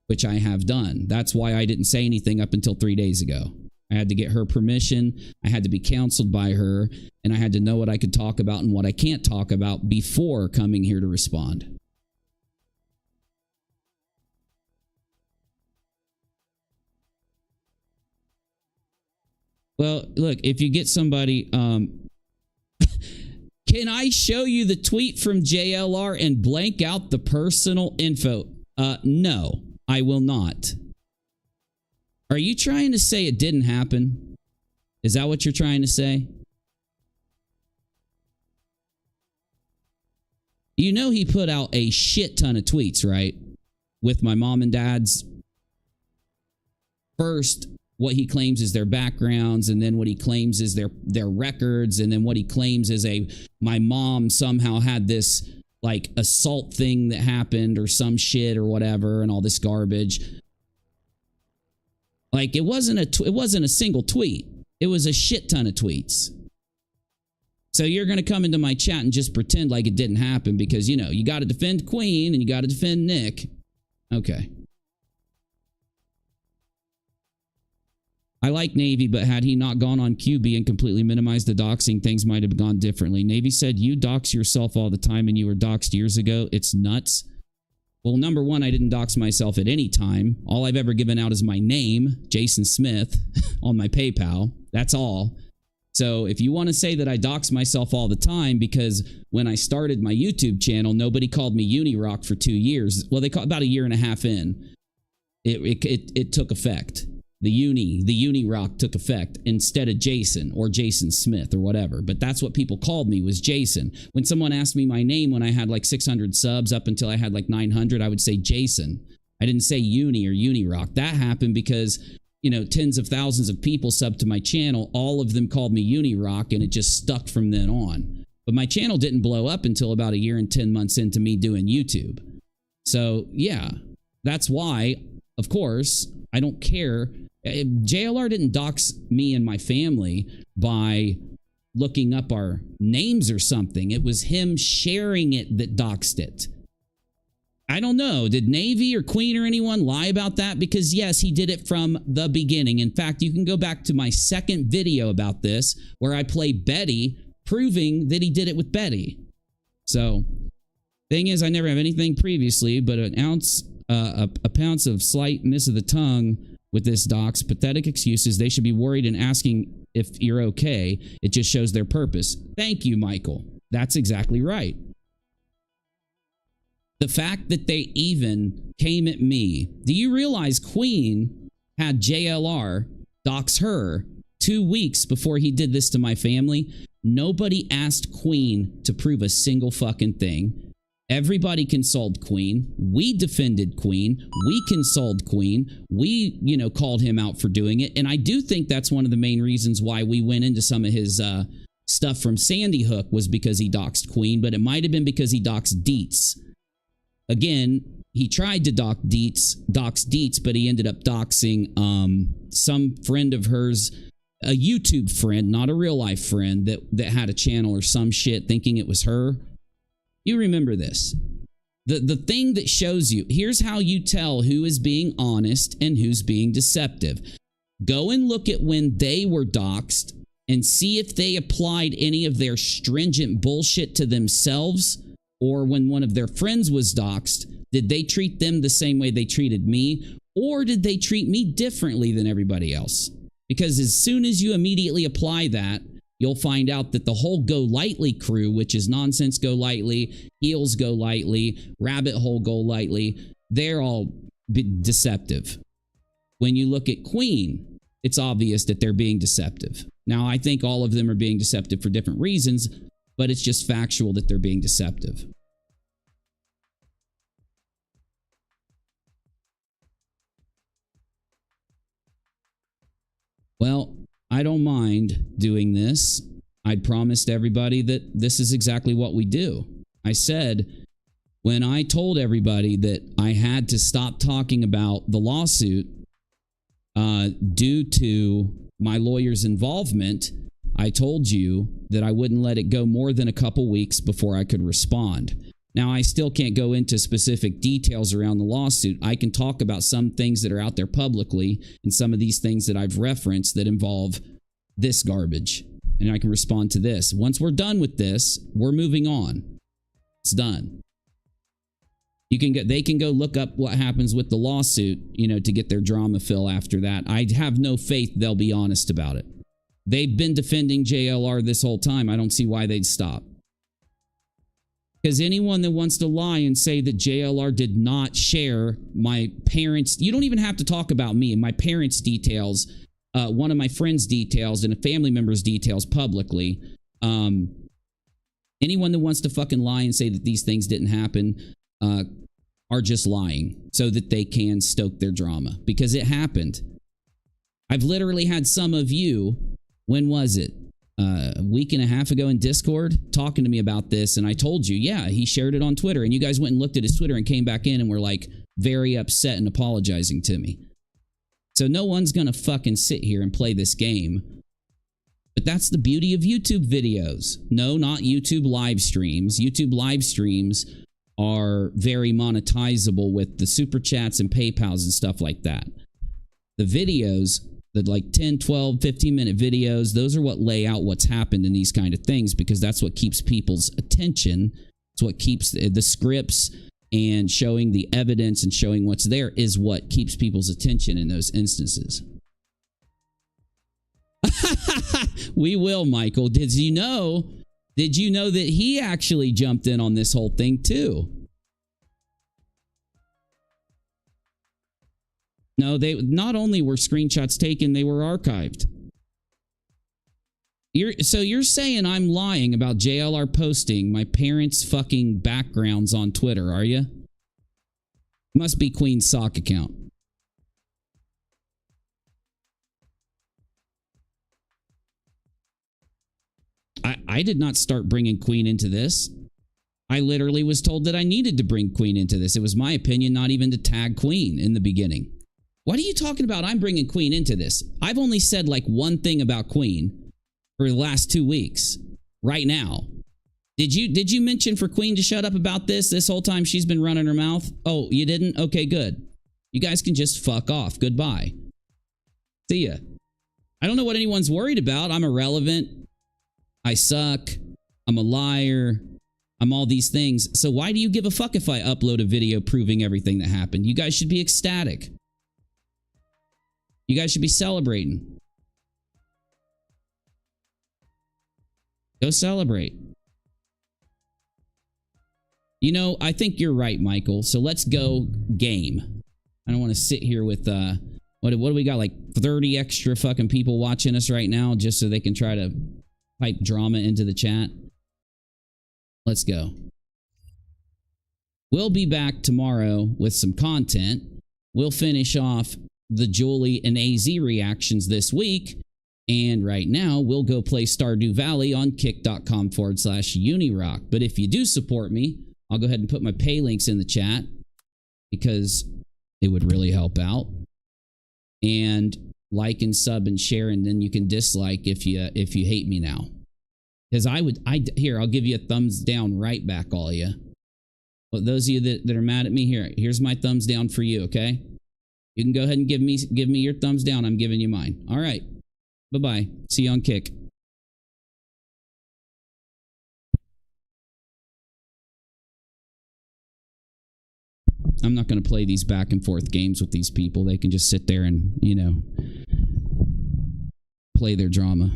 which I have done. That's why I didn't say anything up until 3 days ago. I had to get her permission. I had to be counseled by her, and I had to know what I could talk about and what I can't talk about before coming here to respond. Well, look, if you get somebody, can I show you the tweet from JLR and blank out the personal info? No, I will not. Are you trying to say it didn't happen? Is that what you're trying to say? You know he put out a shit ton of tweets, right? With my mom and dad's first, what he claims is their backgrounds, and then what he claims is their records, and then what he claims is my mom somehow had this like assault thing that happened or some shit or whatever, and all this garbage. Like, it wasn't a single tweet. It was a shit ton of tweets. So you're going to come into my chat and just pretend like it didn't happen because, you know, you got to defend Queen and you got to defend Nick. Okay. I like Navy, but had he not gone on QB and completely minimized the doxing, things might have gone differently. Navy said, you dox yourself all the time and you were doxed years ago. It's nuts. Well, number one, I didn't dox myself at any time. All I've ever given out is my name, Jason Smith, on my PayPal. That's all. So if you want to say that I dox myself all the time because when I started my YouTube channel, nobody called me Unirock for 2 years. Well, they called about a year and a half in. It took effect. The Unirock took effect instead of Jason or Jason Smith or whatever. But that's what people called me, was Jason. When someone asked me my name when I had like 600 subs up until I had like 900, I would say Jason. I didn't say Uni or Unirock. That happened because you know, tens of thousands of people sub to my channel. All of them called me Unirock, and it just stuck from then on. But my channel didn't blow up until about a year and 10 months into me doing YouTube. So yeah, that's why, of course, I don't care. JLR didn't dox me and my family by looking up our names or something. It was him sharing it that doxed it. I don't know. Did Navy or Queen or anyone lie about that? Because yes, he did it from the beginning. In fact, you can go back to my second video about this where I play Betty, proving that he did it with Betty. So, thing is, I never have anything previously, but an ounce, a pounce of slight miss of the tongue with this dox. Pathetic excuses. They should be worried and asking if you're okay. It just shows their purpose. Thank you, Michael. That's exactly right. The fact that they even came at me. Do you realize Queen had JLR dox her 2 weeks before he did this to my family? Nobody asked Queen to prove a single fucking thing. Everybody consoled Queen. We defended Queen. We consoled Queen. We, you know, called him out for doing it. And I do think that's one of the main reasons why we went into some of his stuff from Sandy Hook was because he doxed Queen, but it might have been because he doxed Deets. Again, he tried to dox Deets, but he ended up doxing some friend of hers, a YouTube friend, not a real life friend that had a channel or some shit thinking it was her. You remember this. The thing that shows you, here's how you tell who is being honest and who's being deceptive. Go and look at when they were doxed and see if they applied any of their stringent bullshit to themselves, or when one of their friends was doxed, did they treat them the same way they treated me, or did they treat me differently than everybody else? Because as soon as you immediately apply that, you'll find out that the whole Go Lightly crew, which is Nonsense Go Lightly, Heels Go Lightly, Rabbit Hole Go Lightly, they're all deceptive. When you look at Queen, it's obvious that they're being deceptive. Now, I think all of them are being deceptive for different reasons, but it's just factual that they're being deceptive. Well, I don't mind doing this. I'd promised everybody that this is exactly what we do. I said, when I told everybody that I had to stop talking about the lawsuit due to my lawyer's involvement, I told you that I wouldn't let it go more than a couple weeks before I could respond. Now, I still can't go into specific details around the lawsuit. I can talk about some things that are out there publicly and some of these things that I've referenced that involve this garbage. And I can respond to this. Once we're done with this, we're moving on. It's done. They can go look up what happens with the lawsuit, you know, to get their drama fill after that. I have no faith they'll be honest about it. They've been defending JLR this whole time. I don't see why they'd stop. Because anyone that wants to lie and say that JLR did not share my parents', you don't even have to talk about me and my parents' details, one of my friends' details, and a family member's details publicly. Anyone that wants to fucking lie and say that these things didn't happen are just lying so that they can stoke their drama. Because it happened. I've literally had some of you, when was it? A week and a half ago in Discord talking to me about this, and I told you, yeah, he shared it on Twitter, and you guys went and looked at his Twitter and came back in and were like very upset and apologizing to me. So no one's gonna fucking sit here and play this game. But that's the beauty of YouTube videos. No, not YouTube live streams. YouTube live streams are very monetizable with the super chats and PayPals and stuff like that. The videos, the like 10, 12, 15-minute videos, those are what lay out what's happened in these kind of things, because that's what keeps people's attention. It's what keeps the scripts and showing the evidence and showing what's there is what keeps people's attention in those instances. We will, Michael. Did you know that he actually jumped in on this whole thing too? No, they not only were screenshots taken, they were archived. So you're saying I'm lying about JLR posting my parents' fucking backgrounds on Twitter, are you? Must be Queen's sock account. I did not start bringing Queen into this. I literally was told that I needed to bring Queen into this. It was my opinion not even to tag Queen in the beginning. What are you talking about? I'm bringing Queen into this. I've only said like one thing about Queen for the last 2 weeks. Right now. Did you mention for Queen to shut up about this whole time she's been running her mouth? Oh, you didn't? Okay, good. You guys can just fuck off. Goodbye. See ya. I don't know what anyone's worried about. I'm irrelevant. I suck. I'm a liar. I'm all these things. So why do you give a fuck if I upload a video proving everything that happened? You guys should be ecstatic. You guys should be celebrating. Go celebrate. You know, I think you're right, Michael. So let's go game. I don't want to sit here with, what do we got? Like 30 extra fucking people watching us right now just so they can try to pipe drama into the chat. Let's go. We'll be back tomorrow with some content. We'll finish off the Julie and AZ reactions this week. And right now, we'll go play Stardew Valley on kick.com/Unirock. But if you do support me, I'll go ahead and put my pay links in the chat because it would really help out. And like and sub and share, and then you can dislike if you hate me now. Because here, I'll give you a thumbs down right back, all of you. But those of you that are mad at me, here's my thumbs down for you, okay? You can go ahead and give me your thumbs down. I'm giving you mine. All right. Bye-bye. See you on Kick. I'm not going to play these back and forth games with these people. They can just sit there and, you know, play their drama.